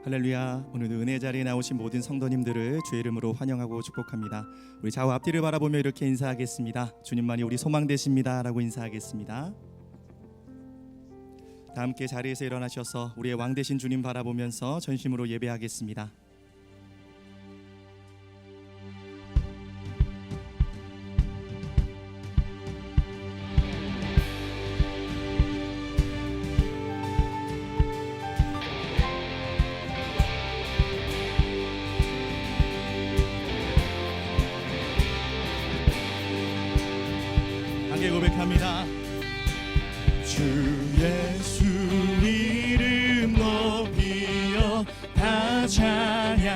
할렐루야. 오늘도 은혜 자리에 나오신 모든 성도님들을 주의 이름으로 환영하고 축복합니다. 우리 좌우 앞뒤를 바라보며 이렇게 인사하겠습니다. 주님만이 우리 소망 되십니다 라고 인사하겠습니다. 다 함께 자리에서 일어나셔서 우리의 왕 되신 주님 바라보면서 전심으로 예배하겠습니다. 고백합니다. 주 예수 이름 높이어 다 찬양하여라.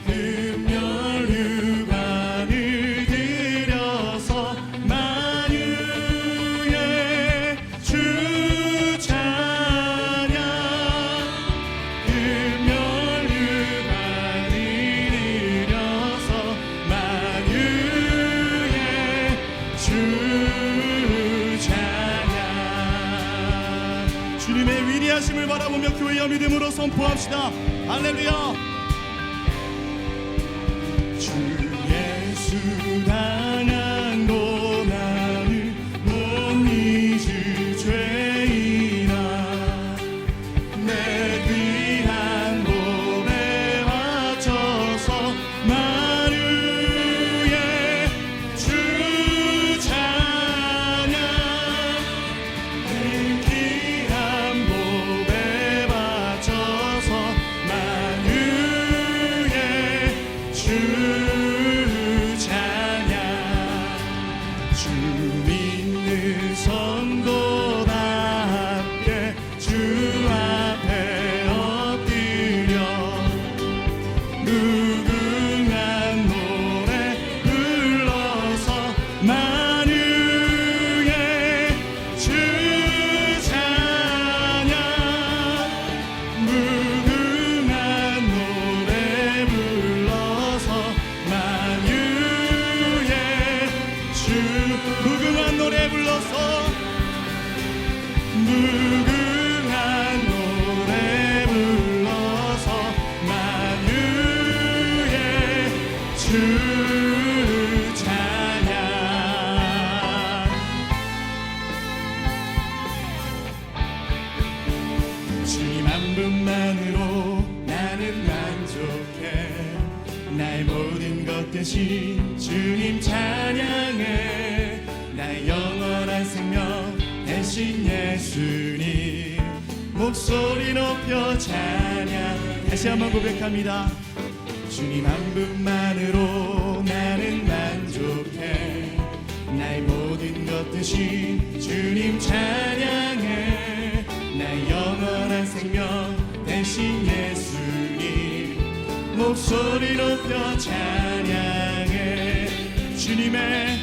금열 유관을 들여서 만유의 주 찬양. 금열 유관을 들여서 주님의 위대하심을 바라보며 교회와 믿음으로 선포합시다. 할렐루야. 주 예수 당한 고난을 못 잊을 죄인아, 내 귀한 몸에 바쳐서 만유의 주 찬양. 무궁한 노래 불러서 무궁한 노래 불러서 만유의 주 찬양. 주님 한 분만으로 나는 만족해. 나의 모든 것 대신 주님 찬양해. 나의 영원한 생명 대신 예수님 목소리 높여 찬양. 다시 한번 고백합니다. 주님 한 분만으로 나는 만족해. 나의 모든 것 대신 주님 찬양해. 나의 영원한 생명 대신 예수님 목소리 높여 찬양해. 주님의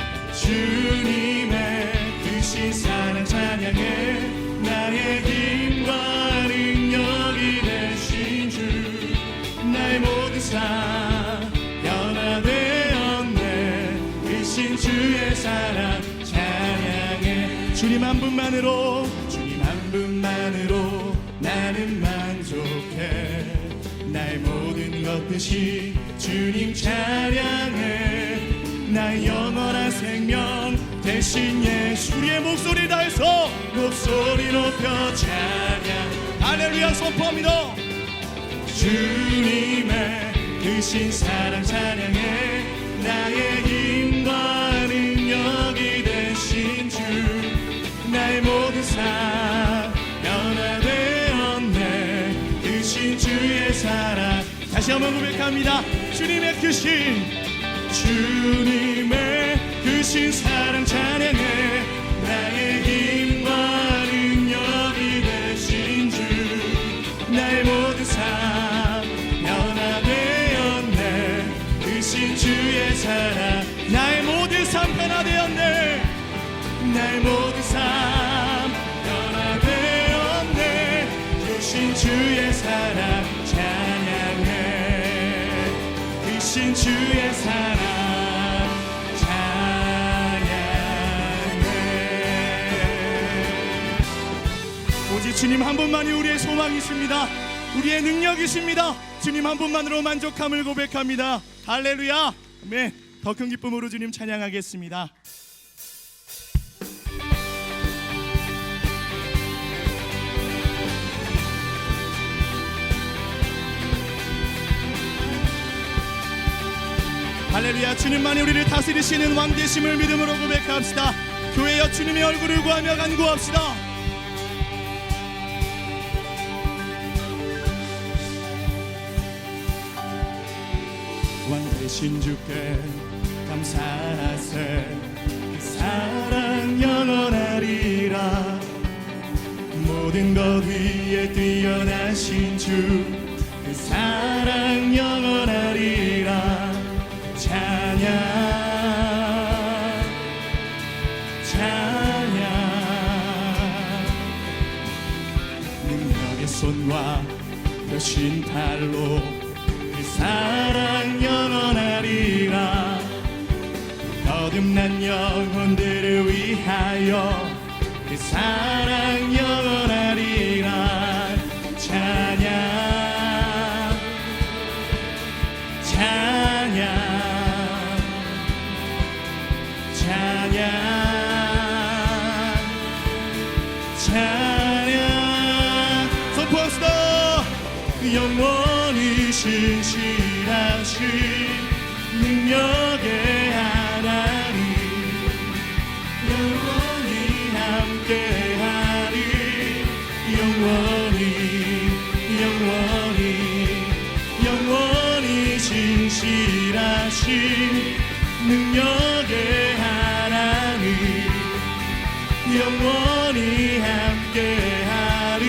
크신 사랑 찬양해. 나의 힘과 능력이 되신 주, 나의 모든 삶 변화되었네. 크신 주의 사랑 찬양해. 주님 한 분만으로 나는 만족해. 나의 모든 것 대신 주님 찬양해. 나의 영원한 생명 대신 예수. 우리의 목소리 다해서 목소리 높여 찬양. 할렐루야 선포합니다. 주님의 크신 사랑 찬양해. 나의 힘과 능력이 되신 주, 나의 모든 삶 변화되었네. 크신 주의 사랑. 다시 한번 고백합니다. 주님의 크신 사랑 찬양해. 나의 힘과 능력이 되신 주, 나의 모든 삶 변화되었네. 크신 주의 사랑. 나의 모든 삶 변화되었네. 나의 모든 삶 변화되었네. 크신 주의 사랑 찬양해. 크신 주의 사랑 주님 한 분만이 우리의 소망이십니다. 우리의 능력이십니다. 주님 한 분만으로 만족함을 고백합니다. 할렐루야. 아멘. 더 큰 기쁨으로 주님 찬양하겠습니다. 할렐루야. 주님만이 우리를 다스리시는 왕 되심을 믿음으로 고백합시다. 교회여 주님의 얼굴을 구하며 간구합시다. 왕 되신 주께 감사하세. 그 사랑 영원하리라. 모든 것 위에 뛰어나신 주 그 사랑 영원하리라. 찬양 찬양. 능력의 손과 펴신 팔로 그 사랑 영원하리라. 거듭난 영혼들을 위하여 그 사랑 영원하리라. 찬양 찬양 찬양 찬양. 선포합시다. 영원히 신실하신 능력의 하나님 영원히 함께하리. 영원히 영원히 영원히 신실하신 능력의 하나님 영원히 함께하리.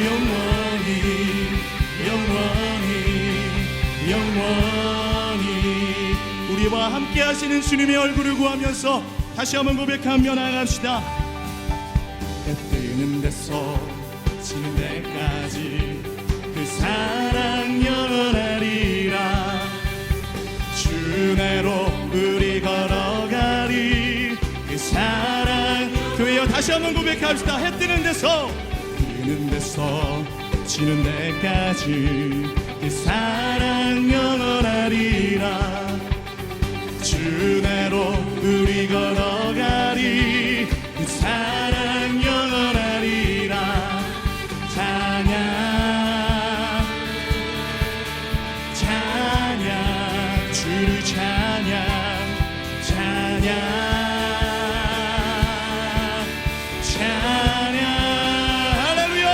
영원히 영원히 영원히 우리와 함께하시는 주님의 얼굴을 구하면서 다시 한번 고백하며 나아갑시다. 해 뜨는 데서 지는 데까지 그 사랑 영원하리라. 주내로 우리 걸어가리. 그 사랑. 교회여 다시 한번 고백합시다. 해 뜨는 데서 지는 데까지 그 사랑 영원하리라. 주내로 우리 걸어가리. 그 사랑 영원하리라. 찬양 찬양 주를 찬양 찬양 찬양. 할렐루야.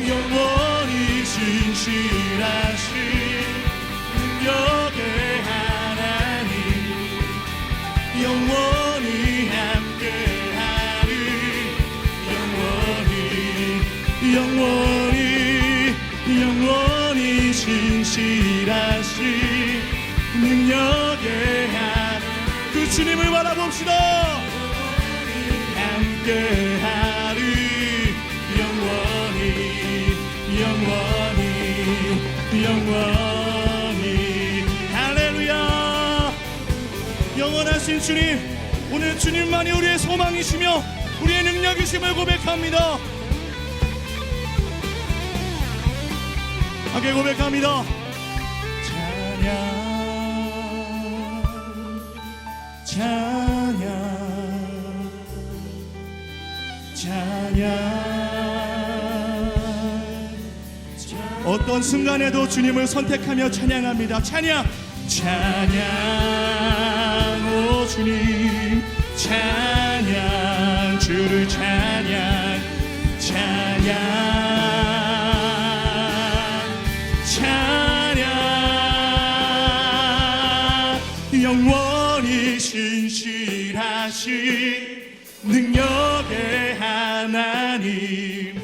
영원히 신실하신 능력의 하나님 영원히 함께하리. 영원히 영원히 영원히 신실하신 능력의 하나님 그 주님을 바라봅시다. 함께하리. 영원히 영원히 영원히. 할렐루야. 영원하신 주님, 오늘 주님만이 우리의 소망이시며 우리의 능력이심을 고백합니다. 함께 고백합니다. 찬양 찬양 찬양. 어떤 순간에도 주님을 선택하며 찬양합니다. 찬양 찬양 오 주님 찬양 주를 찬양 찬양 찬양. 영원히 신실하신 능력의 하나님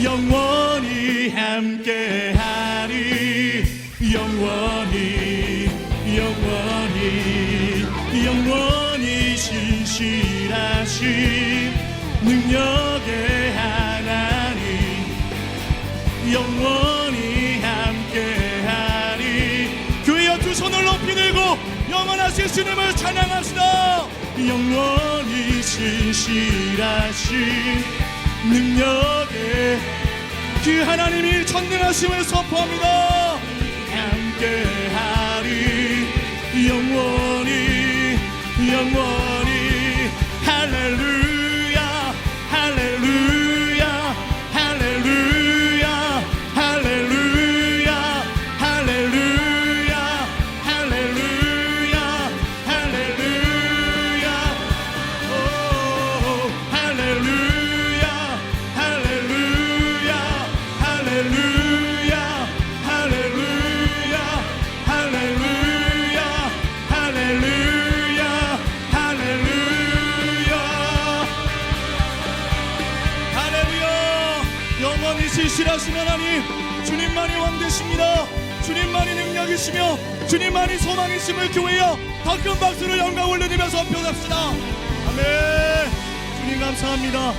영원히 함께하리. 영원히 영원히 영원히 신실하신 능력의 하나님 영원히 함께하리. 교회여 두 손을 높이 들고 영원하신 주님을 찬양합시다. 영원히 신실하신 능력에 그 하나님이 전능하심을 선포합니다. 함께하리 영원히 영원히 할렐루야 할렐루야 할렐루야 할렐루야 할렐루야 할렐루야 할렐루야 오 할렐루야 할렐루야 할렐루야 할렐루야 할렐루야 할렐루야 할렐루야 영원히 신실하신 하나님 주님만이 왕 되십니다. 주님만이 능력이시며 주님만이 소망이심을 교회여 더 큰 박수로 영광 올려드리며 선포합시다. 아멘. 주님 감사합니다.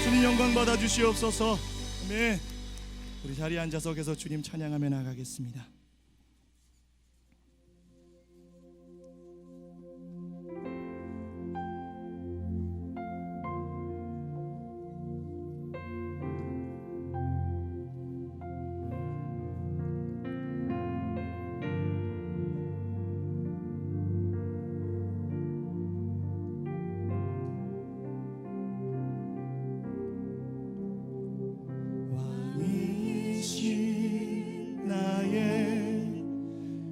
주님 영광 받아 주시옵소서. 아멘. 우리 자리에 앉아서 계속 주님 찬양하며 나가겠습니다. 왕이신 나의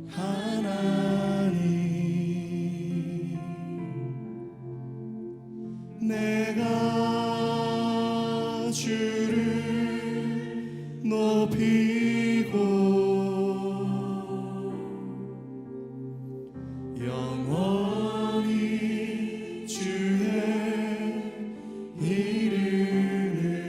하나님 내가 주를 높이고 영원히 주의 이름을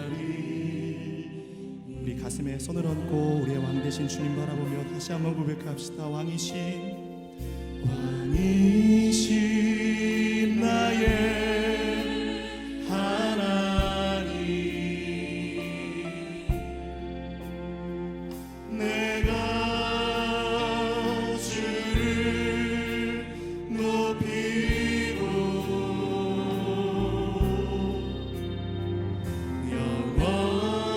송축하리. 우리 가슴에 손을 얹고 우리의 왕 되신 주님 바라보며 다시 한번 고백합시다. 왕이신 나의 하나님 내가 주를 높이고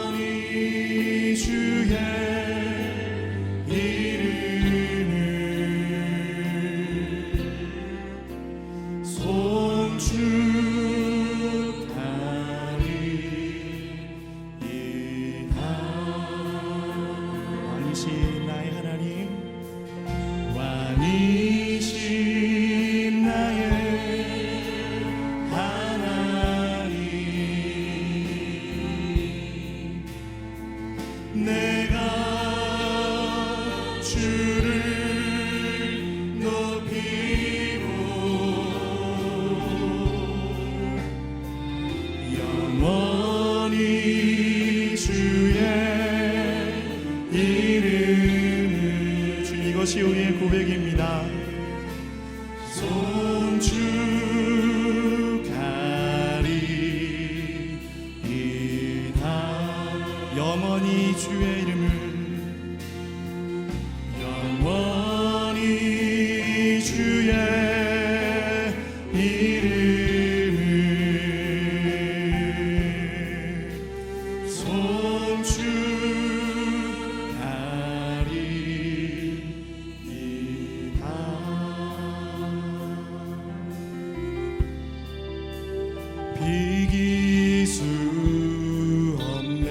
영원히 주의 이름을 송축하리이다. 왕이신 나의 하나님 왕이신 나의 하나님 내가 주를 높이고 영원히 주의 이름을 주님 이것이 우리의 고백입니다. 송축하리이다. 영원히 주의 이름을 영원히 주의 이름을 송축하리이다. 비길 수 없네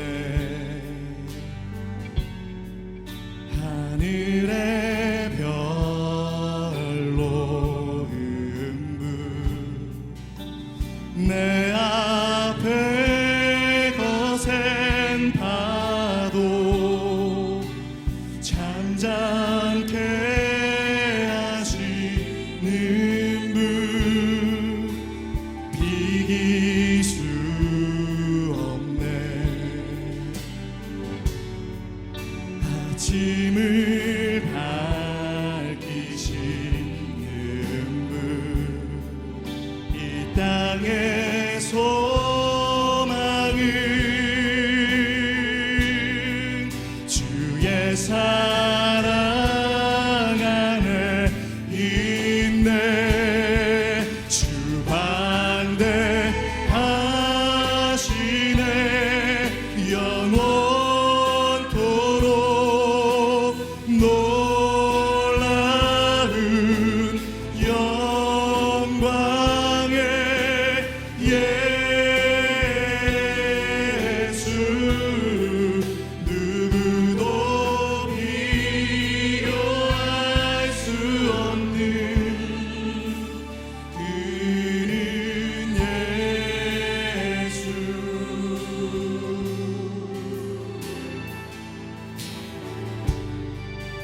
하늘의 별로 음부 내 앞에 거센 파도 잠잠케 하시는 분 비길 수 없네 아침을 밝히시는 분 이 땅의 소망은 주의 사랑 안에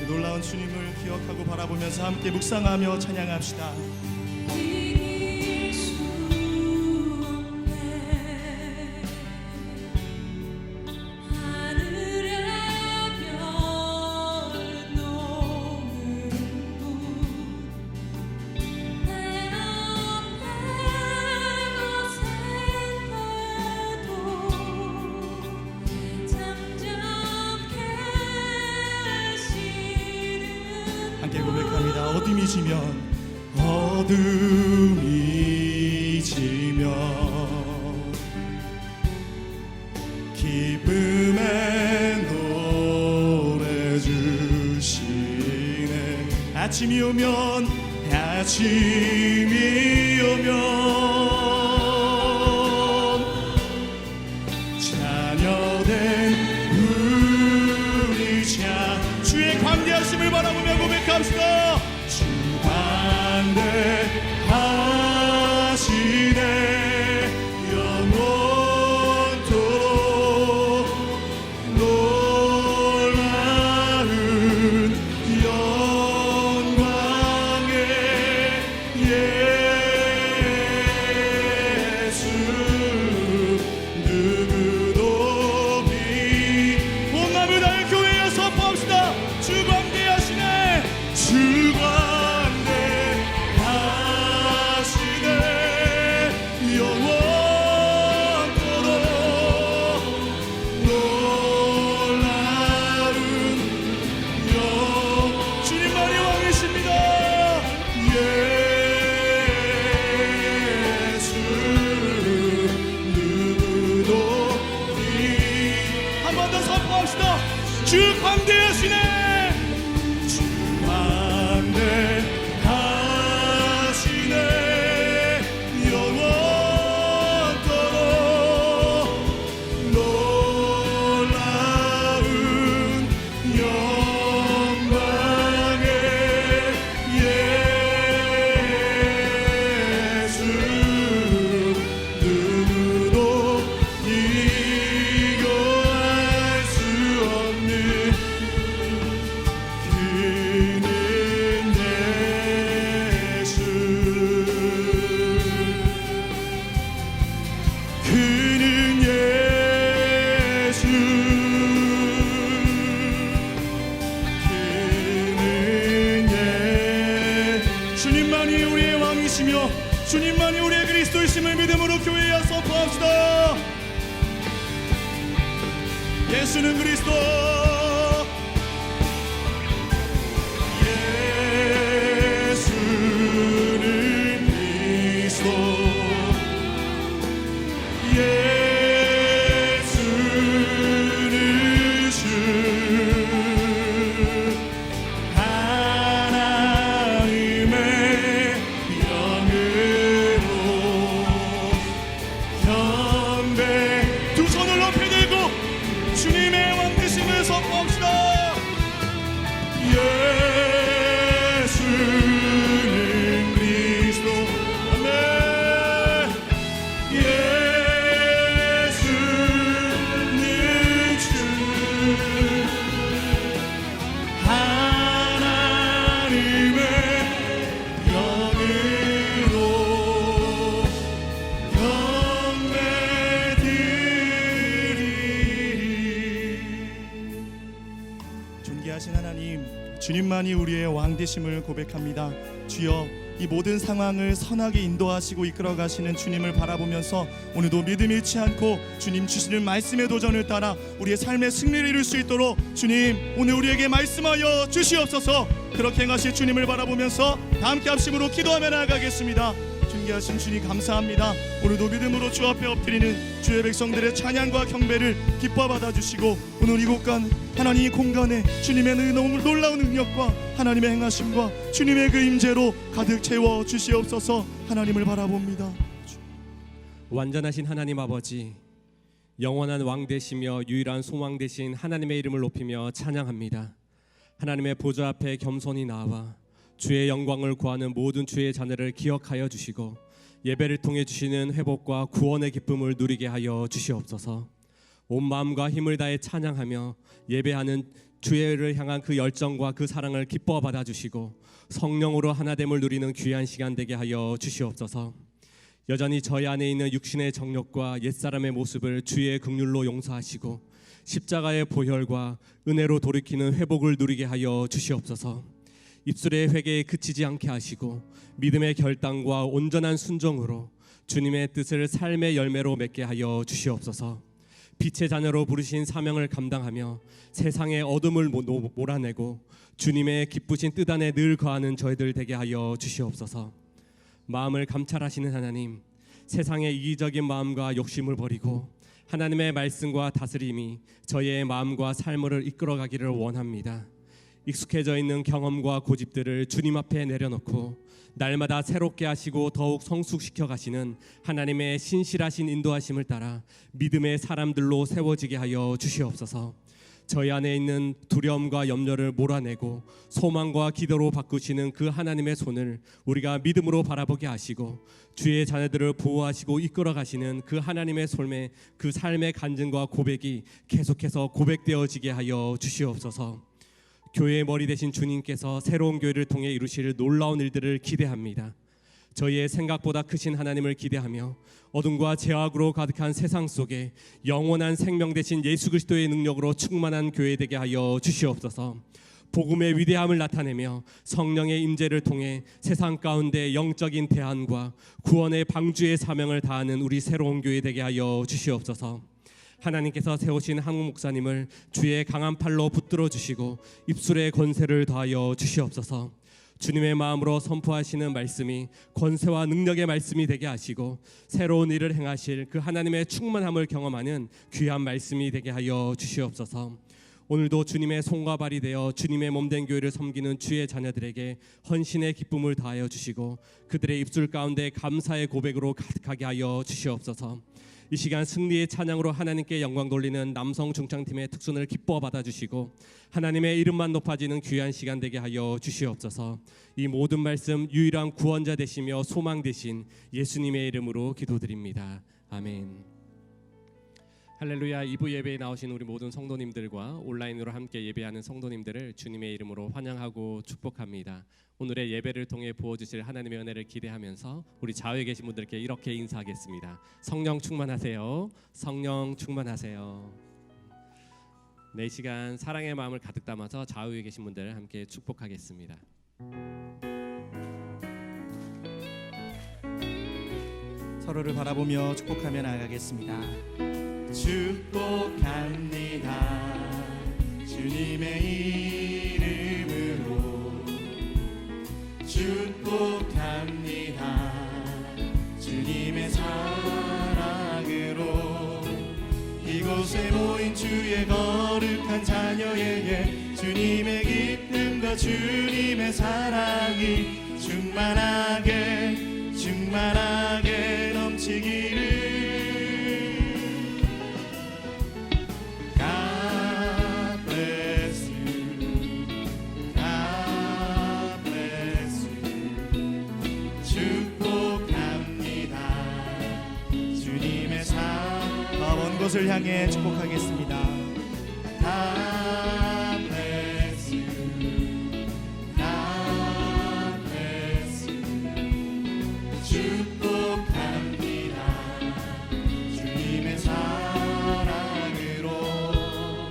놀라운 주님을 기억하고 바라보면서 함께 묵상하며 찬양합시다. 이길 수 없네. 하늘의 별 노는 분 내 앞에 거센해도 잠잠케 하시는 함께 고백합니다. 어둠이 지면 기쁨의 노래 주시네. 아침이 오면 자녀된 우리 자 주의 광대하심을 바라보며 고백합시다. 주 광대하시네 영원토록 놀라운 영광의 예수 누구도 온 마음을 다해 교회에 선포합시다. 주 광대하시네 주 광대하시네 영원토록 놀라운 영 주님만이 왕이십니다. 예수 누구도 한 번 더 선포합시다. 주 광대하시네 주 광대하시네 영원토록 놀라운 영광의 예수 누구도 비교할 수 없는 그는 예수 그는 예수 그는 예 주님만이 우리의 왕이시며 주님만이 우리의 그리스도이심을 믿음으로 교회에 선포합시다. 예수는 그리스도 예수는 그리스도 예수는 주 하나님의 영으로 경배 두 손을 높이 들고 주님의 왕되심을 선포합시다. 예수는 그리스도 아멘. 예수는 주 하나님의 영으로 경배드리리. 존귀하신 하나님, 주님만이 우리의 왕 되심을 고백합니다. 주여, 이 모든 상황을 선하게 인도하시고 이끌어 가시는 주님을 바라보면서 오늘도 믿음 잃지 않고 주님 주시는 말씀의 도전을 따라 우리의 삶의 승리를 이룰 수 있도록 주님 오늘 우리에게 말씀하여 주시옵소서. 그렇게 행하실 주님을 바라보면서 다 함께 합심으로 기도하며 나아가겠습니다. 존귀하신 주님 감사합니다. 오늘도 믿음으로 주 앞에 엎드리는 주의 백성들의 찬양과 경배를 기뻐 받아주시고 오늘 이곳간 하나님 공간에 주님의 놀라운 능력과 하나님의 행하심과 주님의 그 임재로 가득 채워 주시옵소서. 하나님을 바라봅니다. 완전하신 하나님 아버지, 영원한 왕 되시며 유일한 소망 되신 하나님의 이름을 높이며 찬양합니다. 하나님의 보좌 앞에 겸손히 나와 주의 영광을 구하는 모든 주의 자녀를 기억하여 주시고 예배를 통해 주시는 회복과 구원의 기쁨을 누리게 하여 주시옵소서. 온 마음과 힘을 다해 찬양하며 예배하는 주를 향한 그 열정과 그 사랑을 기뻐 받아주시고 성령으로 하나됨을 누리는 귀한 시간 되게 하여 주시옵소서. 여전히 저희 안에 있는 육신의 정욕과 옛사람의 모습을 주의 긍휼로 용서하시고 십자가의 보혈과 은혜로 돌이키는 회복을 누리게 하여 주시옵소서. 입술의 회개에 그치지 않게 하시고 믿음의 결단과 온전한 순종으로 주님의 뜻을 삶의 열매로 맺게 하여 주시옵소서. 빛의 자녀로 부르신 사명을 감당하며 세상의 어둠을 몰아내고 주님의 기쁘신 뜻 안에 늘 거하는 저희들 되게 하여 주시옵소서. 마음을 감찰하시는 하나님, 세상의 이기적인 마음과 욕심을 버리고 하나님의 말씀과 다스림이 저희의 마음과 삶을 이끌어가기를 원합니다. 익숙해져 있는 경험과 고집들을 주님 앞에 내려놓고 날마다 새롭게 하시고 더욱 성숙시켜 가시는 하나님의 신실하신 인도하심을 따라 믿음의 사람들로 세워지게 하여 주시옵소서. 저희 안에 있는 두려움과 염려를 몰아내고 소망과 기도로 바꾸시는 그 하나님의 손을 우리가 믿음으로 바라보게 하시고 주의 자녀들을 보호하시고 이끌어 가시는 그 하나님의 손에 그 삶의 간증과 고백이 계속해서 고백되어지게 하여 주시옵소서. 교회의 머리 되신 주님께서 새로운 교회를 통해 이루실 놀라운 일들을 기대합니다. 저희의 생각보다 크신 하나님을 기대하며 어둠과 죄악으로 가득한 세상 속에 영원한 생명 되신 예수 그리스도의 능력으로 충만한 교회 되게 하여 주시옵소서. 복음의 위대함을 나타내며 성령의 임재를 통해 세상 가운데 영적인 대안과 구원의 방주의 사명을 다하는 우리 새로운 교회 되게 하여 주시옵소서. 하나님께서 세우신 한국 목사님을 주의 강한 팔로 붙들어 주시고 입술의 권세를 더하여 주시옵소서. 주님의 마음으로 선포하시는 말씀이 권세와 능력의 말씀이 되게 하시고 새로운 일을 행하실 그 하나님의 충만함을 경험하는 귀한 말씀이 되게 하여 주시옵소서. 오늘도 주님의 손과 발이 되어 주님의 몸된 교회를 섬기는 주의 자녀들에게 헌신의 기쁨을 다하여 주시고 그들의 입술 가운데 감사의 고백으로 가득하게 하여 주시옵소서. 이 시간 승리의 찬양으로 하나님께 영광 돌리는 남성 중창팀의 특순을 기뻐 받아주시고 하나님의 이름만 높아지는 귀한 시간 되게 하여 주시옵소서. 이 모든 말씀 유일한 구원자 되시며 소망 되신 예수님의 이름으로 기도드립니다. 아멘. 할렐루야. 2부 예배에 나오신 우리 모든 성도님들과 온라인으로 함께 예배하는 성도님들을 주님의 이름으로 환영하고 축복합니다. 오늘의 예배를 통해 부어주실 하나님의 은혜를 기대하면서 우리 좌우에 계신 분들께 이렇게 인사하겠습니다. 성령 충만하세요. 성령 충만하세요. 네, 시간 사랑의 마음을 가득 담아서 좌우에 계신 분들 함께 축복하겠습니다. 서로를 바라보며 축복하며 나아가겠습니다. 축복합니다. 주님의 이름으로 축복합니다. 주님의 사랑으로 이곳에 모인 주의 거룩한 자녀에게 주님의 기쁨과 주님의 사랑이 충만하게 충만하게 넘치기를. God bless you. God bless you. 축복합니다. 주님의 사랑. 먼 곳을 향해 축복하겠습니다. God bless you. God bless you. 축복합니다. 주님의 사랑으로.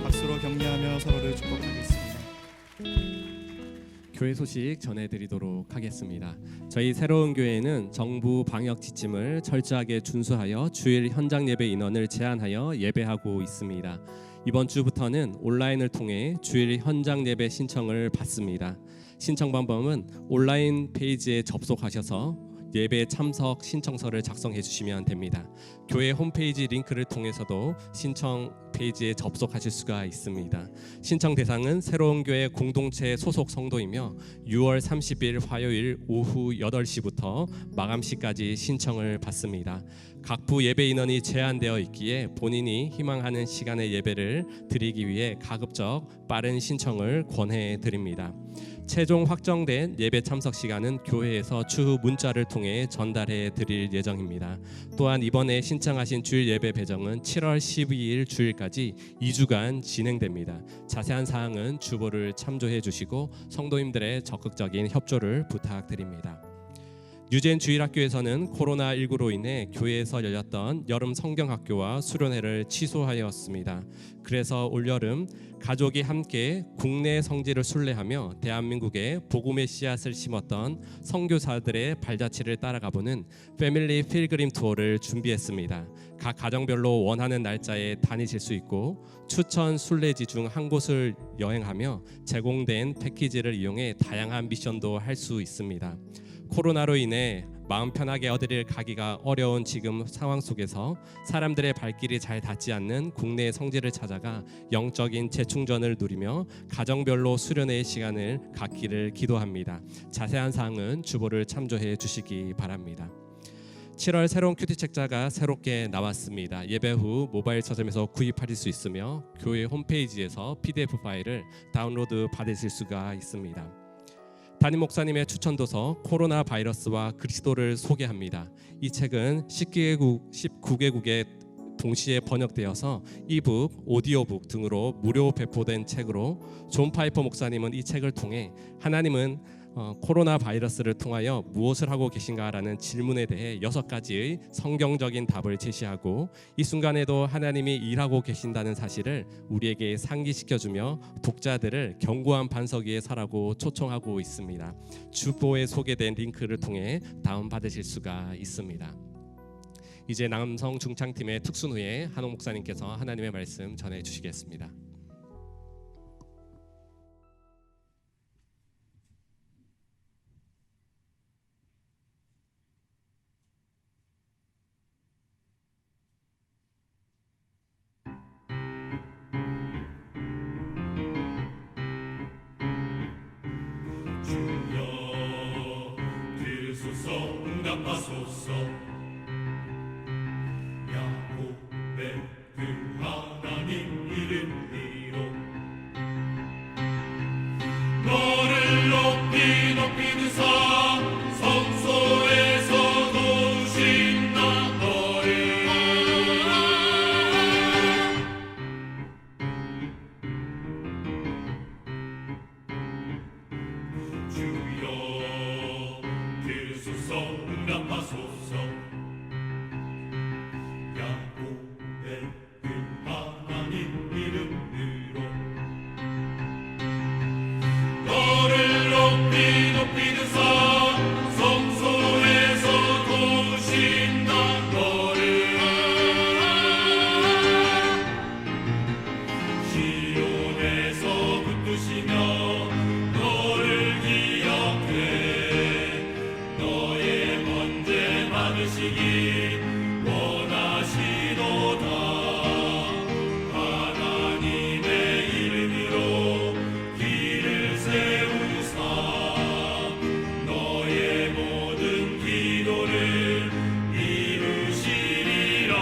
박수로 격려하며 서로를 축복하겠습니다. 교회 소식 전해드리도록 하겠습니다. 저희 새로운 교회는 정부 방역 지침을 철저하게 준수하여 주일 현장 예배 인원을 제한하여 예배하고 있습니다. 이번 주부터는 온라인을 통해 주일 현장 예배 신청을 받습니다. 신청 방법은 온라인 페이지에 접속하셔서 예배 참석 신청서를 작성해 주시면 됩니다. 교회 홈페이지 링크를 통해서도 신청 페이지에 접속하실 수가 있습니다. 신청 대상은 새로운 교회 공동체 소속 성도이며 6월 30일 화요일 오후 8시부터 마감시까지 신청을 받습니다. 각부 예배 인원이 제한되어 있기에 본인이 희망하는 시간의 예배를 드리기 위해 가급적 빠른 신청을 권해 드립니다. 최종 확정된 예배 참석 시간은 교회에서 추후 문자를 통해 전달해 드릴 예정입니다. 또한 이번에 신청하신 주일 예배 배정은 7월 12일 주일까지 2주간 진행됩니다. 자세한 사항은 주보를 참조해 주시고 성도님들의 적극적인 협조를 부탁드립니다. 유젠 주일학교에서는 코로나19로 인해 교회에서 열렸던 여름 성경학교와 수련회를 취소하였습니다. 그래서 올여름 가족이 함께 국내 성지를 순례하며 대한민국에 복음의 씨앗을 심었던 선교사들의 발자취를 따라가보는 패밀리 필그림 투어를 준비했습니다. 각 가정별로 원하는 날짜에 다니실 수 있고 추천 순례지 중 한 곳을 여행하며 제공된 패키지를 이용해 다양한 미션도 할 수 있습니다. 코로나로 인해 마음 편하게 어디를 가기가 어려운 지금 상황 속에서 사람들의 발길이 잘 닿지 않는 국내의 성지를 찾아가 영적인 재충전을 누리며 가정별로 수련회의 시간을 갖기를 기도합니다. 자세한 사항은 주보를 참조해 주시기 바랍니다. 7월 새로운 큐티 책자가 새롭게 나왔습니다. 예배 후 모바일 서점에서 구입하실 수 있으며 교회 홈페이지에서 PDF 파일을 다운로드 받으실 수가 있습니다. 담임 목사님의 추천도서 코로나 바이러스와 그리스도를 소개합니다. 이 책은 19개국에 동시에 번역되어서 이북, 오디오북 등으로 무료 배포된 책으로 존 파이퍼 목사님은 이 책을 통해 하나님은 코로나 바이러스를 통하여 무엇을 하고 계신가라는 질문에 대해 6가지의 성경적인 답을 제시하고 이 순간에도 하나님이 일하고 계신다는 사실을 우리에게 상기시켜주며 독자들을 견고한 반석 위에 서라고 초청하고 있습니다. 주보에 소개된 링크를 통해 다운받으실 수가 있습니다. 이제 남성 중창팀의 특순 후에 한옥 목사님께서 하나님의 말씀 전해 주시겠습니다. 응답하소서. 야곱의 그 하나님 이름으로 너를 높이 높이 드사 성소에서 도우신다. 너를 주여 들으소서. 응답하소서. 야곱의 그 하나님 이름으로 너를 높이 높이 드사 성소에서 도우신다. 너를 시온에서 붙드시며 너를 기억해 너의 번제 받으시기 원하시도다. 하나님의 이름으로 길을 세우사 너의 모든 기도를 이루시리라.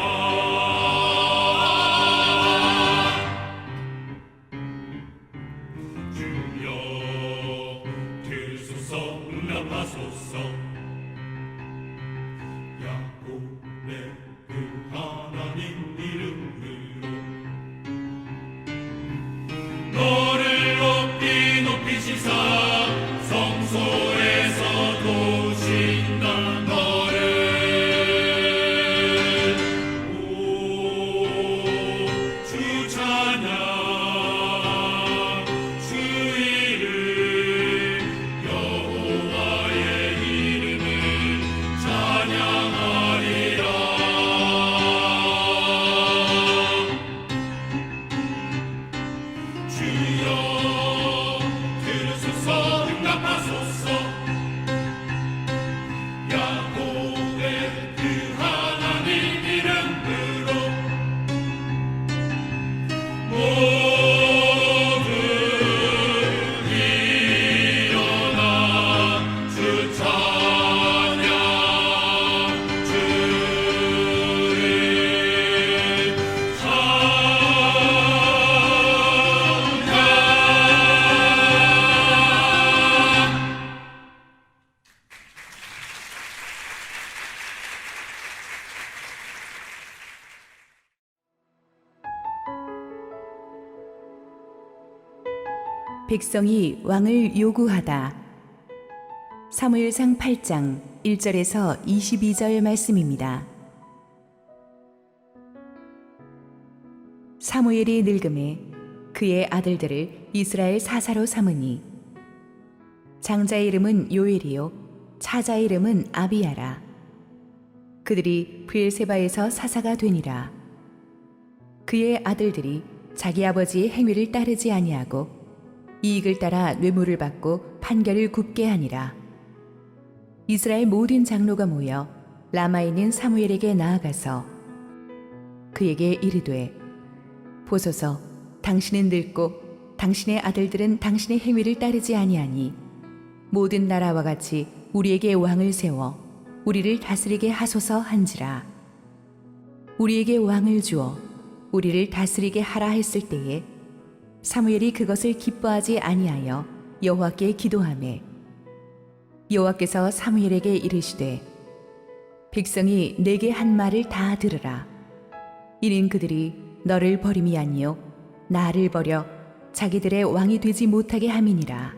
주여 들으소서. 응답하소서. 야곱의 그 하나님 이름으로 너를 높이 높이시사 성소에서 도우신다. 너를 주 찬양 주 이름 여호와의 이름을 찬양하리라. 주여 들으소서. 응답하소서. 백성이 왕을 요구하다. 사무엘상 8장 1절에서 22절 말씀입니다. 사무엘이 늙음에 그의 아들들을 이스라엘 사사로 삼으니 장자의 이름은 요엘이요 차자의 이름은 아비야라. 그들이 브엘세바에서 사사가 되니라. 그의 아들들이 자기 아버지의 행위를 따르지 아니하고 이익을 따라 뇌물을 받고 판결을 굽게 하니라. 이스라엘 모든 장로가 모여 라마에 있는 사무엘에게 나아가서 그에게 이르되 보소서, 당신은 늙고 당신의 아들들은 당신의 행위를 따르지 아니하니 모든 나라와 같이 우리에게 왕을 세워 우리를 다스리게 하소서 한지라. 우리에게 왕을 주어 우리를 다스리게 하라 했을 때에 사무엘이 그것을 기뻐하지 아니하여 여호와께 기도하매 여호와께서 사무엘에게 이르시되 백성이 내게 한 말을 다 들으라. 이는 그들이 너를 버림이 아니요 나를 버려 자기들의 왕이 되지 못하게 함이니라.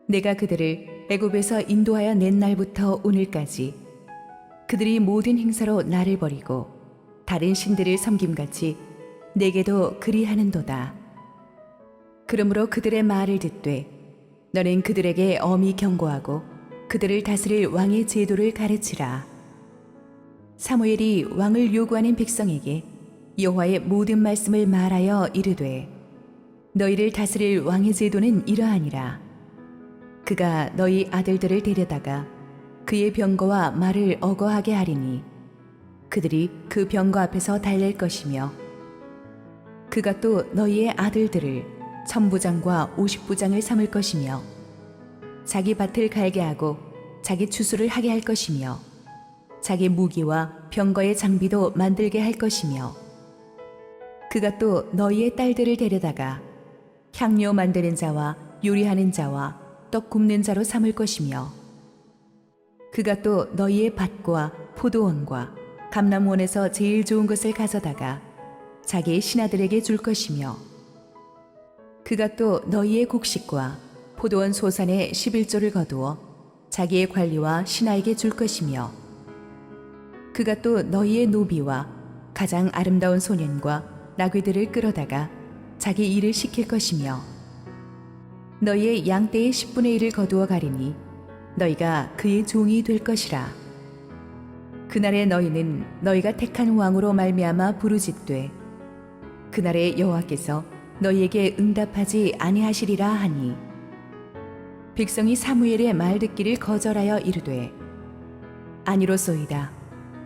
내가 그들을 애굽에서 인도하여 낸 날부터 오늘까지 그들이 모든 행사로 나를 버리고 다른 신들을 섬김같이 내게도 그리하는도다. 그러므로 그들의 말을 듣되 너는 그들에게 엄히 경고하고 그들을 다스릴 왕의 제도를 가르치라. 사무엘이 왕을 요구하는 백성에게 여호와의 모든 말씀을 말하여 이르되 너희를 다스릴 왕의 제도는 이러하니라. 그가 너희 아들들을 데려다가 그의 병거와 말을 어거하게 하리니 그들이 그 병거 앞에서 달랠 것이며 그가 또 너희의 아들들을 천부장과 50부장을 삼을 것이며 자기 밭을 갈게 하고 자기 추수를 하게 할 것이며 자기 무기와 병거의 장비도 만들게 할 것이며 그가 또 너희의 딸들을 데려다가 향료 만드는 자와 요리하는 자와 떡 굽는 자로 삼을 것이며 그가 또 너희의 밭과 포도원과 감람원에서 제일 좋은 것을 가져다가 자기의 신하들에게 줄 것이며 그가 또 너희의 곡식과 포도원 소산의 11조를 거두어 자기의 관리와 신하에게 줄 것이며 그가 또 너희의 노비와 가장 아름다운 소년과 나귀들을 끌어다가 자기 일을 시킬 것이며 너희의 양떼의 10분의 1을 거두어 가리니 너희가 그의 종이 될 것이라. 그날에 너희는 너희가 택한 왕으로 말미암아 부르짖되 그날에 여호와께서 너희에게 응답하지 아니하시리라 하니 백성이 사무엘의 말 듣기를 거절하여 이르되 아니로소이다.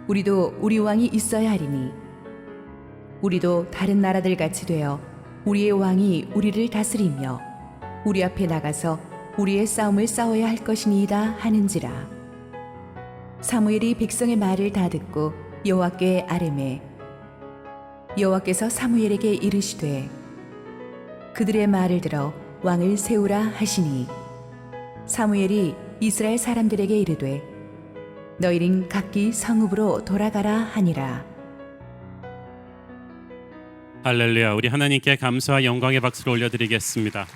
우리도 우리 왕이 있어야 하리니 우리도 다른 나라들 같이 되어 우리의 왕이 우리를 다스리며 우리 앞에 나가서 우리의 싸움을 싸워야 할 것이니이다 하는지라. 사무엘이 백성의 말을 다 듣고 여호와께 아뢰매 여호와께서 사무엘에게 이르시되 그들의 말을 들어 왕을 세우라 하시니 사무엘이 이스라엘 사람들에게 이르되 너희는 각기 성읍으로 돌아가라 하니라. 할렐루야. 우리 하나님께 감사와 영광의 박수를 올려드리겠습니다.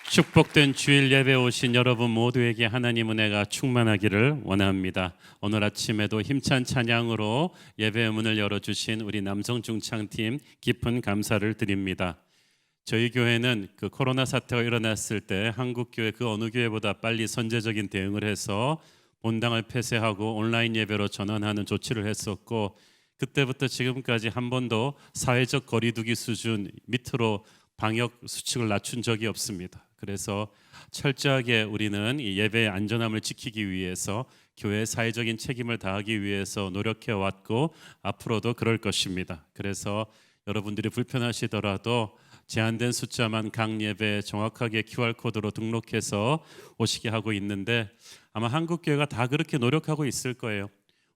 축복된 주일 예배 오신 여러분 모두에게 하나님 은혜가 충만하기를 원합니다. 오늘 아침에도 힘찬 찬양으로 예배의 문을 열어주신 우리 남성 중창팀 깊은 감사를 드립니다. 저희 교회는 그 코로나 사태가 일어났을 때 한국 교회 그 어느 교회보다 빨리 선제적인 대응을 해서 본당을 폐쇄하고 온라인 예배로 전환하는 조치를 했었고 그때부터 지금까지 한 번도 사회적 거리두기 수준 밑으로 방역 수칙을 낮춘 적이 없습니다. 그래서 철저하게 우리는 이 예배의 안전함을 지키기 위해서 교회의 사회적인 책임을 다하기 위해서 노력해 왔고 앞으로도 그럴 것입니다. 그래서 여러분들이 불편하시더라도 제한된 숫자만 각 예배에 정확하게 QR코드로 등록해서 오시게 하고 있는데 아마 한국교회가 다 그렇게 노력하고 있을 거예요.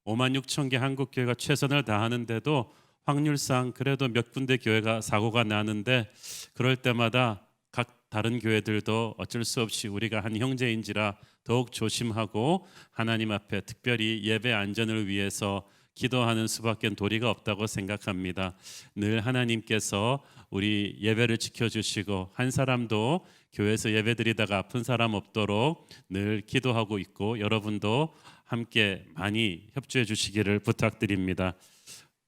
5만 6천 개 한국교회가 최선을 다하는데도 확률상 그래도 몇 군데 교회가 사고가 나는데 그럴 때마다 각 다른 교회들도 어쩔 수 없이 우리가 한 형제인지라 더욱 조심하고 하나님 앞에 특별히 예배 안전을 위해서 기도하는 수밖에 도리가 없다고 생각합니다. 늘 하나님께서 우리 예배를 지켜주시고 한 사람도 교회에서 예배드리다가 아픈 사람 없도록 늘 기도하고 있고 여러분도 함께 많이 협조해 주시기를 부탁드립니다.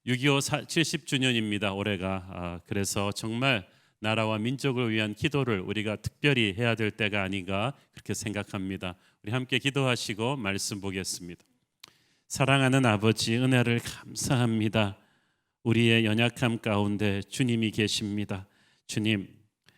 6.25 70주년입니다. 올해가. 그래서 정말 나라와 민족을 위한 기도를 우리가 특별히 해야 될 때가 아닌가 그렇게 생각합니다. 우리 함께 기도하시고 말씀 보겠습니다. 사랑하는 아버지, 은혜를 감사합니다. 우리의 연약함 가운데 주님이 계십니다. 주님,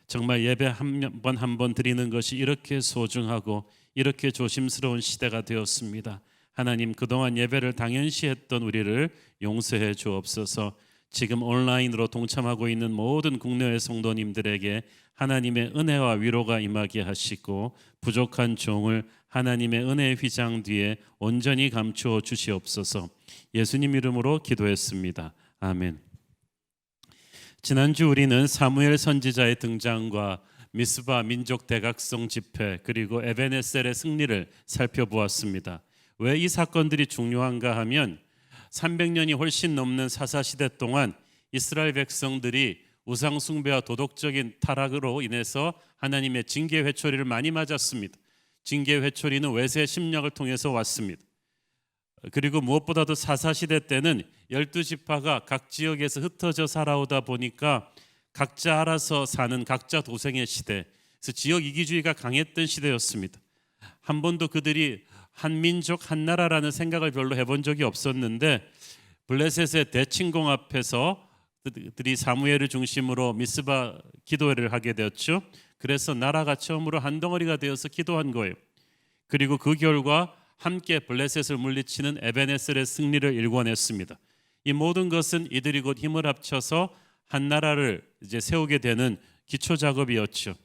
정말 예배 한 번 드리는 것이 이렇게 소중하고 이렇게 조심스러운 시대가 되었습니다. 하나님, 그동안 예배를 당연시했던 우리를 용서해 주옵소서. 지금 온라인으로 동참하고 있는 모든 국내외 성도님들에게 하나님의 은혜와 위로가 임하게 하시고 부족한 종을 하나님의 은혜의 휘장 뒤에 온전히 감추어 주시옵소서. 예수님 이름으로 기도했습니다. 아멘. 지난주 우리는 사무엘 선지자의 등장과 미스바 민족 대각성 집회 그리고 에베네셀의 승리를 살펴보았습니다. 왜 이 사건들이 중요한가 하면 300년이 훨씬 넘는 사사시대 동안 이스라엘 백성들이 우상 숭배와 도덕적인 타락으로 인해서 하나님의 징계 회초리를 많이 맞았습니다. 징계 회초리는 외세 침략을 통해서 왔습니다. 그리고 무엇보다도 사사시대 때는 12지파가 각 지역에서 흩어져 살아오다 보니까 각자 알아서 사는 각자 도생의 시대, 그래서 지역 이기주의가 강했던 시대였습니다. 한 번도 그들이 한 민족 한 나라라는 생각을 별로 해본 적이 없었는데 블레셋의 대침공 앞에서 그들이 사무엘을 중심으로 미스바 기도회를 하게 되었죠. 그래서 나라가 처음으로 한 덩어리가 되어서 기도한 거예요. 그리고 그 결과 함께 블레셋을 물리치는 에베네셀의 승리를 일궈냈습니다. 이 모든 것은 이들이 곧 힘을 합쳐서 한 나라를 이제 세우게 되는 기초 작업이었죠.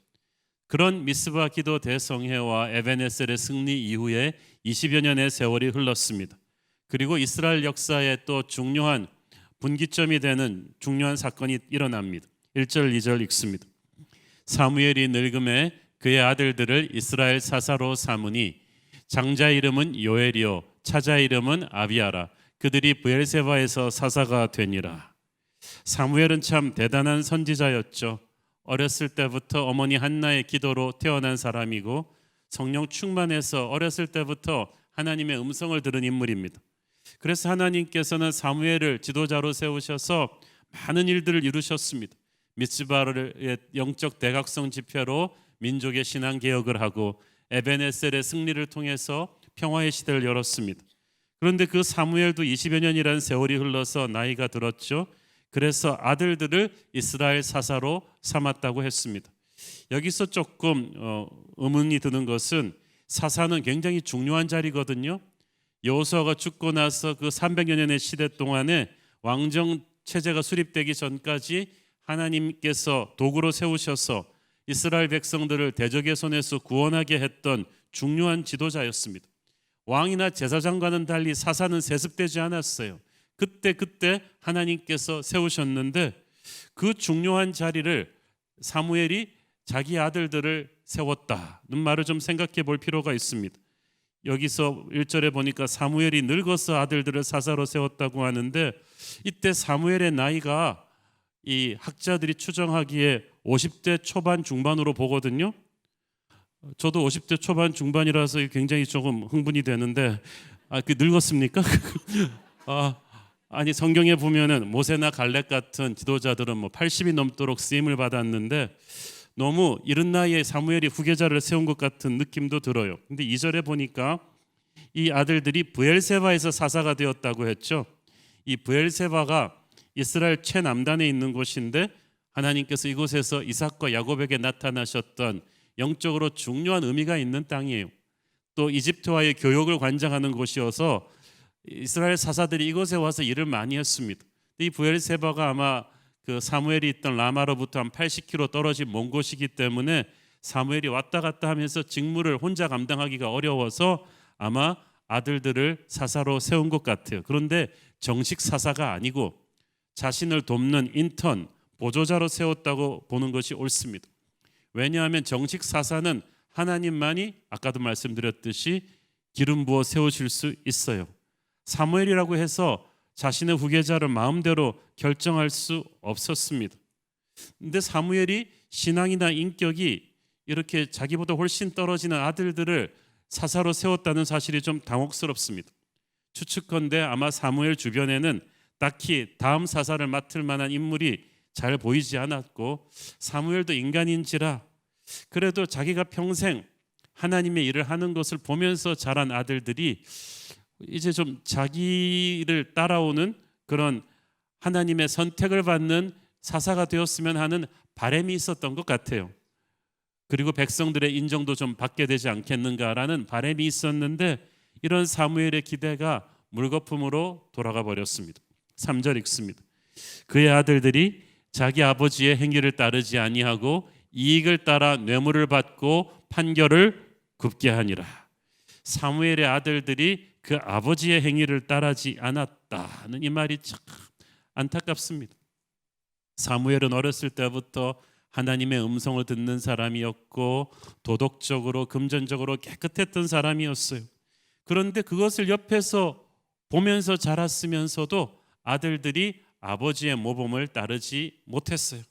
그런 미스바 기도 대성회와 에베네셀의 승리 이후에 20여 년의 세월이 흘렀습니다. 그리고 이스라엘 역사에 또 중요한 분기점이 되는 중요한 사건이 일어납니다. 1절 2절 읽습니다. 사무엘이 늙음에 그의 아들들을 이스라엘 사사로 삼으니 장자 이름은 요엘이요 차자 이름은 아비아라. 그들이 브엘세바에서 사사가 되니라. 사무엘은 참 대단한 선지자였죠. 어렸을 때부터 어머니 한나의 기도로 태어난 사람이고 성령 충만해서 어렸을 때부터 하나님의 음성을 들은 인물입니다. 그래서 하나님께서는 사무엘을 지도자로 세우셔서 많은 일들을 이루셨습니다. 미스바의 영적 대각성 집회로 민족의 신앙 개혁을 하고 에베네셀의 승리를 통해서 평화의 시대를 열었습니다. 그런데 그 사무엘도 20여 년이라는 세월이 흘러서 나이가 들었죠. 그래서 아들들을 이스라엘 사사로 삼았다고 했습니다. 여기서 조금 의문이 드는 것은 사사는 굉장히 중요한 자리거든요. 여호수아가 죽고 나서 그 300여 년의 시대 동안에 왕정 체제가 수립되기 전까지 하나님께서 도구로 세우셔서 이스라엘 백성들을 대적의 손에서 구원하게 했던 중요한 지도자였습니다. 왕이나 제사장과는 달리 사사는 세습되지 않았어요. 그때 하나님께서 세우셨는데 그 중요한 자리를 사무엘이 자기 아들들을 세웠다는 말을 좀 생각해 볼 필요가 있습니다. 여기서 1절에 보니까 사무엘이 늙어서 아들들을 사사로 세웠다고 하는데 이때 사무엘의 나이가 이 학자들이 추정하기에 50대 초반 중반으로 보거든요. 저도 50대 초반 중반이라서 굉장히 조금 흥분이 되는데 그 늙었습니까? 아니 성경에 보면은 모세나 갈렙 같은 지도자들은 80이 넘도록 쓰임을 받았는데 너무 이른 나이에 사무엘이 후계자를 세운 것 같은 느낌도 들어요. 근데 2절에 보니까 이 아들들이 브엘세바에서 사사가 되었다고 했죠. 이 브엘세바가 이스라엘 최남단에 있는 곳인데 하나님께서 이곳에서 이삭과 야곱에게 나타나셨던 영적으로 중요한 의미가 있는 땅이에요. 또 이집트와의 교역을 관장하는 곳이어서 이스라엘 사사들이 이곳에 와서 일을 많이 했습니다. 이 브엘세바가 아마 그 사무엘이 있던 라마로부터 한 80km 떨어진 먼 곳이기 때문에 사무엘이 왔다 갔다 하면서 직무를 혼자 감당하기가 어려워서 아마 아들들을 사사로 세운 것 같아요. 그런데 정식 사사가 아니고 자신을 돕는 인턴, 보조자로 세웠다고 보는 것이 옳습니다. 왜냐하면 정식 사사는 하나님만이 아까도 말씀드렸듯이 기름 부어 세우실 수 있어요. 사무엘이라고 해서 자신의 후계자를 마음대로 결정할 수 없었습니다. 근데 사무엘이 신앙이나 인격이 이렇게 자기보다 훨씬 떨어지는 아들들을 사사로 세웠다는 사실이 좀 당혹스럽습니다. 추측컨대 아마 사무엘 주변에는 딱히 다음 사사를 맡을 만한 인물이 잘 보이지 않았고, 사무엘도 인간인지라 그래도 자기가 평생 하나님의 일을 하는 것을 보면서 자란 아들들이 이제 좀 자기를 따라오는 그런 하나님의 선택을 받는 사사가 되었으면 하는 바람이 있었던 것 같아요. 그리고 백성들의 인정도 좀 받게 되지 않겠는가라는 바람이 있었는데, 이런 사무엘의 기대가 물거품으로 돌아가 버렸습니다. 3절 읽습니다. 그의 아들들이 자기 아버지의 행위를 따르지 아니하고 이익을 따라 뇌물을 받고 판결을 굽게 하니라. 사무엘의 아들들이 그 아버지의 행위를 따르지 않았다는 이 말이 참 안타깝습니다. 사무엘은 어렸을 때부터 하나님의 음성을 듣는 사람이었고 도덕적으로 금전적으로 깨끗했던 사람이었어요. 그런데 그것을 옆에서 보면서 자랐으면서도 아들들이 아버지의 모범을 따르지 못했어요.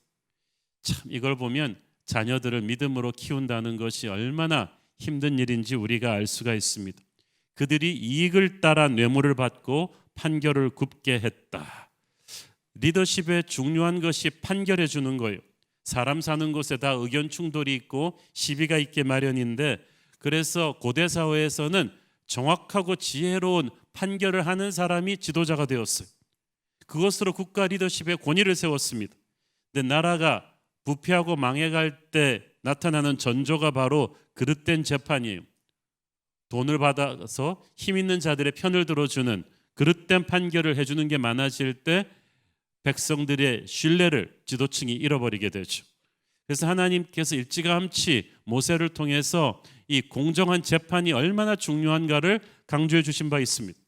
참 이걸 보면 자녀들을 믿음으로 키운다는 것이 얼마나 힘든 일인지 우리가 알 수가 있습니다. 그들이 이익을 따라 뇌물을 받고 판결을 굽게 했다. 리더십의 중요한 것이 판결해 주는 거예요. 사람 사는 곳에 다 의견 충돌이 있고 시비가 있게 마련인데, 그래서 고대 사회에서는 정확하고 지혜로운 판결을 하는 사람이 지도자가 되었어요. 그것으로 국가 리더십의 권위를 세웠습니다. 근데 나라가 부패하고 망해갈 때 나타나는 전조가 바로 그릇된 재판이에요. 돈을 받아서 힘 있는 자들의 편을 들어주는 그릇된 판결을 해주는 게 많아질 때 백성들의 신뢰를 지도층이 잃어버리게 되죠. 그래서 하나님께서 일찌감치 모세를 통해서 이 공정한 재판이 얼마나 중요한가를 강조해 주신 바 있습니다.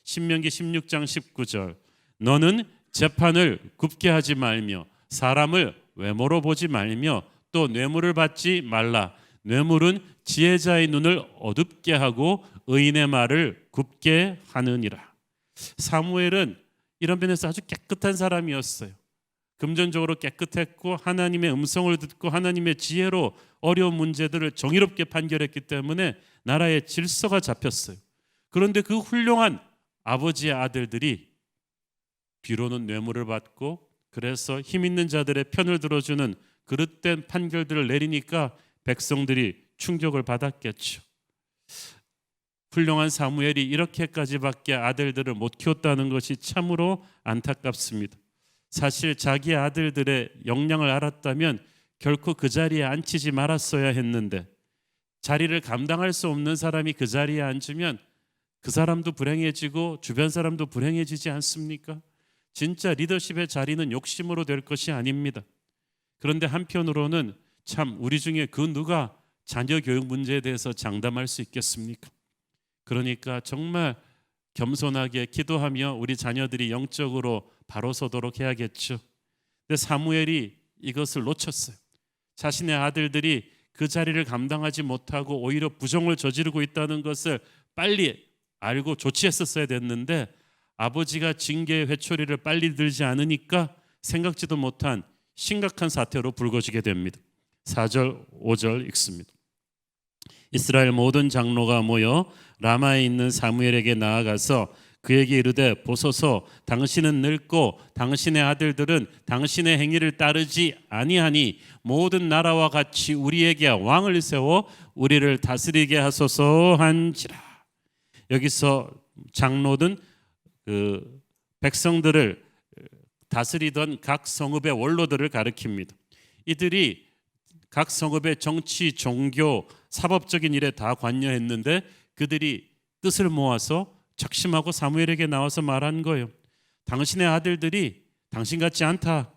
신명기 16장 19절, 너는 재판을 굽게 하지 말며 사람을 외모로 보지 말며 또 뇌물을 받지 말라. 뇌물은 지혜자의 눈을 어둡게 하고 의인의 말을 굽게 하느니라. 사무엘은 이런 면에서 아주 깨끗한 사람이었어요. 금전적으로 깨끗했고 하나님의 음성을 듣고 하나님의 지혜로 어려운 문제들을 정의롭게 판결했기 때문에 나라의 질서가 잡혔어요. 그런데 그 훌륭한 아버지의 아들들이 뒤로는 뇌물을 받고 그래서 힘 있는 자들의 편을 들어주는 그릇된 판결들을 내리니까 백성들이 충격을 받았겠죠. 훌륭한 사무엘이 이렇게까지밖에 아들들을 못 키웠다는 것이 참으로 안타깝습니다. 사실 자기 아들들의 역량을 알았다면 결코 그 자리에 앉히지 말았어야 했는데, 자리를 감당할 수 없는 사람이 그 자리에 앉으면 그 사람도 불행해지고 주변 사람도 불행해지지 않습니까? 진짜 리더십의 자리는 욕심으로 될 것이 아닙니다. 그런데 한편으로는 참 우리 중에 그 누가 자녀 교육 문제에 대해서 장담할 수 있겠습니까? 그러니까 정말 겸손하게 기도하며 우리 자녀들이 영적으로 바로 서도록 해야겠죠. 근데 사무엘이 이것을 놓쳤어요. 자신의 아들들이 그 자리를 감당하지 못하고 오히려 부정을 저지르고 있다는 것을 빨리 알고 조치했었어야 됐는데, 아버지가 징계의 회초리를 빨리 들지 않으니까 생각지도 못한 심각한 사태로 불거지게 됩니다. 4절 5절 읽습니다. 이스라엘 모든 장로가 모여 라마에 있는 사무엘에게 나아가서 그에게 이르되, 보소서 당신은 늙고 당신의 아들들은 당신의 행위를 따르지 아니하니 모든 나라와 같이 우리에게 왕을 세워 우리를 다스리게 하소서 한지라. 여기서 장로든 그 백성들을 다스리던 각 성읍의 원로들을 가리킵니다. 이들이 각 성읍의 정치, 종교, 사법적인 일에 다 관여했는데 그들이 뜻을 모아서 적심하고 사무엘에게 나와서 말한 거예요. 당신의 아들들이 당신 같지 않다.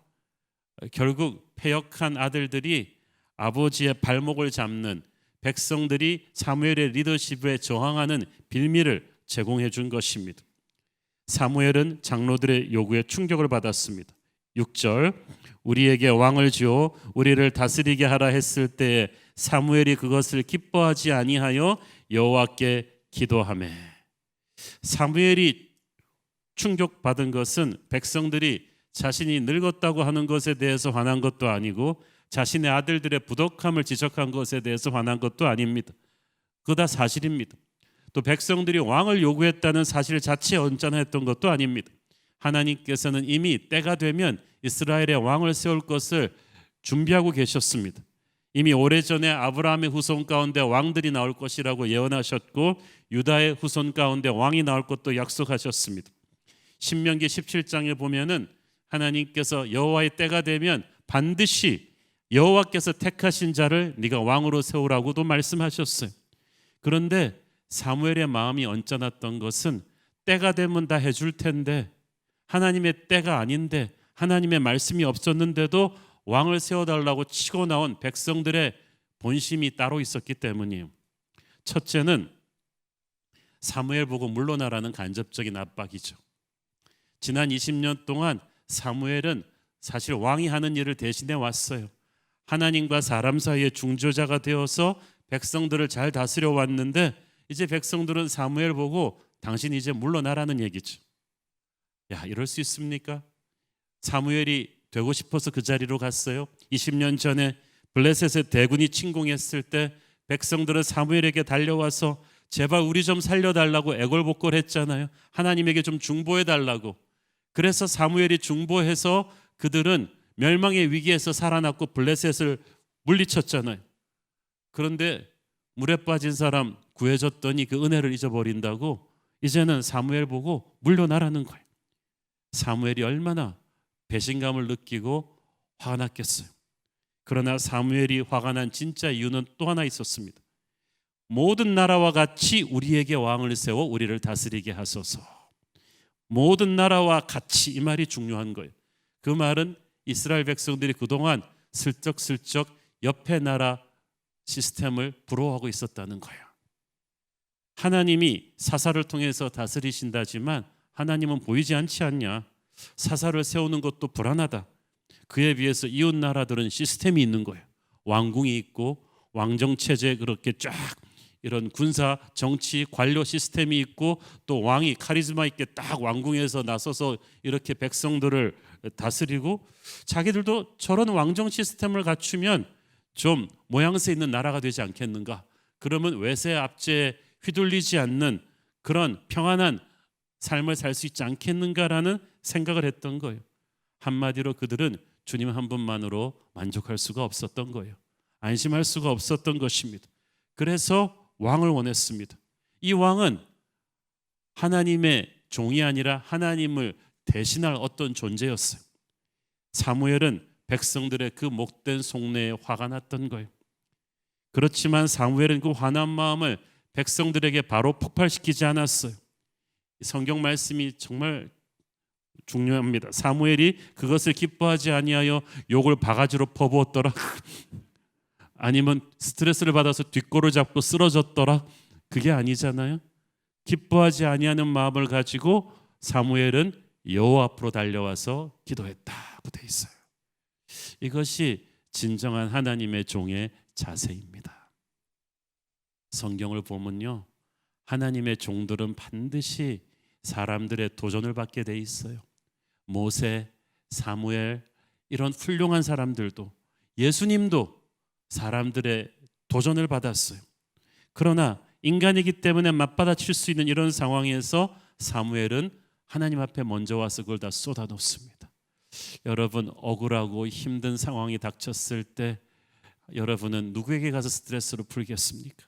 결국 패역한 아들들이 아버지의 발목을 잡는, 백성들이 사무엘의 리더십에 저항하는 빌미를 제공해 준 것입니다. 사무엘은 장로들의 요구에 충격을 받았습니다. 6절, 우리에게 왕을 주어 우리를 다스리게 하라 했을 때에 사무엘이 그것을 기뻐하지 아니하여 여호와께 기도하매. 사무엘이 충격받은 것은 백성들이 자신이 늙었다고 하는 것에 대해서 화난 것도 아니고 자신의 아들들의 부덕함을 지적한 것에 대해서 화난 것도 아닙니다. 그거 다 사실입니다. 또 백성들이 왕을 요구했다는 사실 자체에 언짢아했던 것도 아닙니다. 하나님께서는 이미 때가 되면 이스라엘의 왕을 세울 것을 준비하고 계셨습니다. 이미 오래전에 아브라함의 후손 가운데 왕들이 나올 것이라고 예언하셨고 유다의 후손 가운데 왕이 나올 것도 약속하셨습니다. 신명기 17장에 보면은 하나님께서 여호와의 때가 되면 반드시 여호와께서 택하신 자를 네가 왕으로 세우라고도 말씀하셨어요. 그런데 사무엘의 마음이 언짢았던 것은 때가 되면 다 해줄 텐데 하나님의 때가 아닌데 하나님의 말씀이 없었는데도 왕을 세워달라고 치고 나온 백성들의 본심이 따로 있었기 때문이에요. 첫째는 사무엘 보고 물러나라는 간접적인 압박이죠. 지난 20년 동안 사무엘은 사실 왕이 하는 일을 대신해 왔어요. 하나님과 사람 사이의 중조자가 되어서 백성들을 잘 다스려 왔는데 이제 백성들은 사무엘 보고 당신 이제 물러나라는 얘기죠. 야, 이럴 수 있습니까? 사무엘이 되고 싶어서 그 자리로 갔어요. 20년 전에 블레셋의 대군이 침공했을 때 백성들은 사무엘에게 달려와서 제발 우리 좀 살려달라고 애걸복걸했잖아요. 하나님에게 좀 중보해달라고. 그래서 사무엘이 중보해서 그들은 멸망의 위기에서 살아났고 블레셋을 물리쳤잖아요. 그런데 물에 빠진 사람 구해줬더니 그 은혜를 잊어버린다고 이제는 사무엘 보고 물러나라는 거예요. 사무엘이 얼마나 배신감을 느끼고 화가 났겠어요. 그러나 사무엘이 화가 난 진짜 이유는 또 하나 있었습니다. 모든 나라와 같이 우리에게 왕을 세워 우리를 다스리게 하소서. 모든 나라와 같이, 이 말이 중요한 거예요. 그 말은 이스라엘 백성들이 그동안 슬쩍슬쩍 옆에 나라 시스템을 부러워하고 있었다는 거예요. 하나님이 사사를 통해서 다스리신다지만 하나님은 보이지 않지 않냐. 사사를 세우는 것도 불안하다. 그에 비해서 이웃 나라들은 시스템이 있는 거예요. 왕궁이 있고 왕정체제, 그렇게 쫙 이런 군사, 정치, 관료 시스템이 있고 또 왕이 카리스마 있게 딱 왕궁에서 나서서 이렇게 백성들을 다스리고 자기들도 저런 왕정 시스템을 갖추면 좀 모양새 있는 나라가 되지 않겠는가. 그러면 외세 압제에 휘둘리지 않는 그런 평안한 삶을 살 수 있지 않겠는가라는 생각을 했던 거예요. 한마디로 그들은 주님 한 분만으로 만족할 수가 없었던 거예요. 안심할 수가 없었던 것입니다. 그래서 왕을 원했습니다. 이 왕은 하나님의 종이 아니라 하나님을 대신할 어떤 존재였어요. 사무엘은 백성들의 그 목된 속내에 화가 났던 거예요. 그렇지만 사무엘은 그 화난 마음을 백성들에게 바로 폭발시키지 않았어요. 성경 말씀이 정말 중요합니다. 사무엘이 그것을 기뻐하지 아니하여 욕을 바가지로 퍼부었더라. 아니면 스트레스를 받아서 뒷골을 잡고 쓰러졌더라. 그게 아니잖아요. 기뻐하지 아니하는 마음을 가지고 사무엘은 여호와 앞으로 달려와서 기도했다고 돼 있어요. 이것이 진정한 하나님의 종의 자세입니다. 성경을 보면요, 하나님의 종들은 반드시 사람들의 도전을 받게 돼 있어요. 모세, 사무엘, 이런 훌륭한 사람들도, 예수님도 사람들의 도전을 받았어요. 그러나 인간이기 때문에 맞받아칠 수 있는 이런 상황에서 사무엘은 하나님 앞에 먼저 와서 그걸 다 쏟아놓습니다. 여러분, 억울하고 힘든 상황이 닥쳤을 때 여러분은 누구에게 가서 스트레스를 풀겠습니까?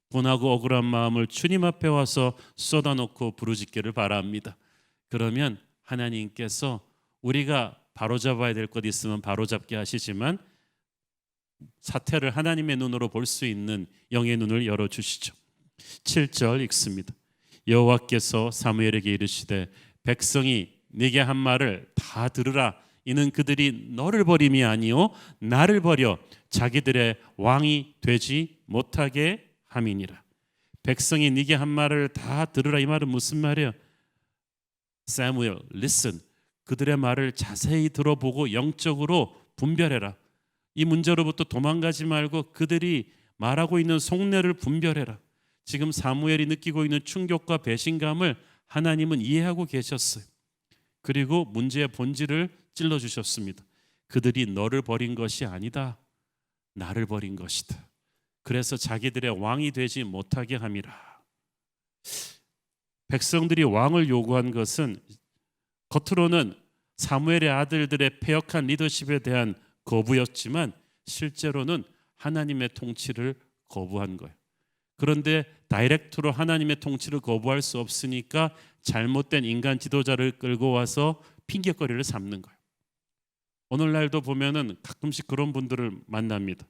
분하고 억울한 마음을 주님 앞에 와서 쏟아놓고 부르짖기를 바랍니다. 그러면 하나님께서 우리가 바로잡아야 될 것 있으면 바로잡게 하시지만 사태를 하나님의 눈으로 볼 수 있는 영의 눈을 열어주시죠. 7절 읽습니다. 여호와께서 사무엘에게 이르시되 백성이 네게 한 말을 다 들으라. 이는 그들이 너를 버림이 아니요 나를 버려 자기들의 왕이 되지 못하게 함이니라. 백성이 네게 한 말을 다 들으라. 이 말은 무슨 말이에요? 사무엘, listen. 그들의 말을 자세히 들어보고 영적으로 분별해라. 이 문제로부터 도망가지 말고 그들이 말하고 있는 속내를 분별해라. 지금 사무엘이 느끼고 있는 충격과 배신감을 하나님은 이해하고 계셨어요. 그리고 문제의 본질을 찔러 주셨습니다. 그들이 너를 버린 것이 아니다. 나를 버린 것이다. 그래서 자기들의 왕이 되지 못하게 함이라. 백성들이 왕을 요구한 것은 겉으로는 사무엘의 아들들의 패역한 리더십에 대한 거부였지만 실제로는 하나님의 통치를 거부한 거예요. 그런데 다이렉트로 하나님의 통치를 거부할 수 없으니까 잘못된 인간 지도자를 끌고 와서 핑계거리를 삼는 거예요. 오늘날도 보면은 가끔씩 그런 분들을 만납니다.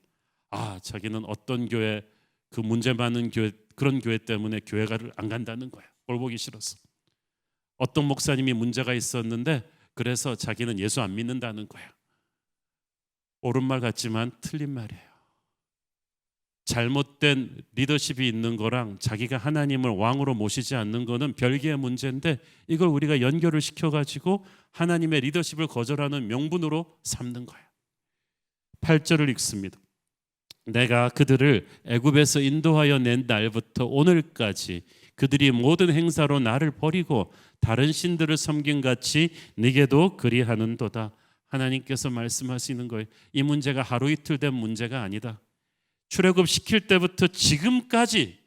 자기는 어떤 교회, 그 문제 많은 교회, 그런 교회 때문에 교회를 안 간다는 거예요. 꼴 보기 싫어서. 어떤 목사님이 문제가 있었는데 그래서 자기는 예수 안 믿는다는 거예요. 옳은 말 같지만 틀린 말이에요. 잘못된 리더십이 있는 거랑 자기가 하나님을 왕으로 모시지 않는 거는 별개의 문제인데 이걸 우리가 연결을 시켜가지고 하나님의 리더십을 거절하는 명분으로 삼는 거예요. 8절을 읽습니다. 내가 그들을 애굽에서 인도하여 낸 날부터 오늘까지 그들이 모든 행사로 나를 버리고 다른 신들을 섬긴 같이 네게도 그리하는도다. 하나님께서 말씀하시는 거예요. 이 문제가 하루 이틀 된 문제가 아니다. 출애굽 시킬 때부터 지금까지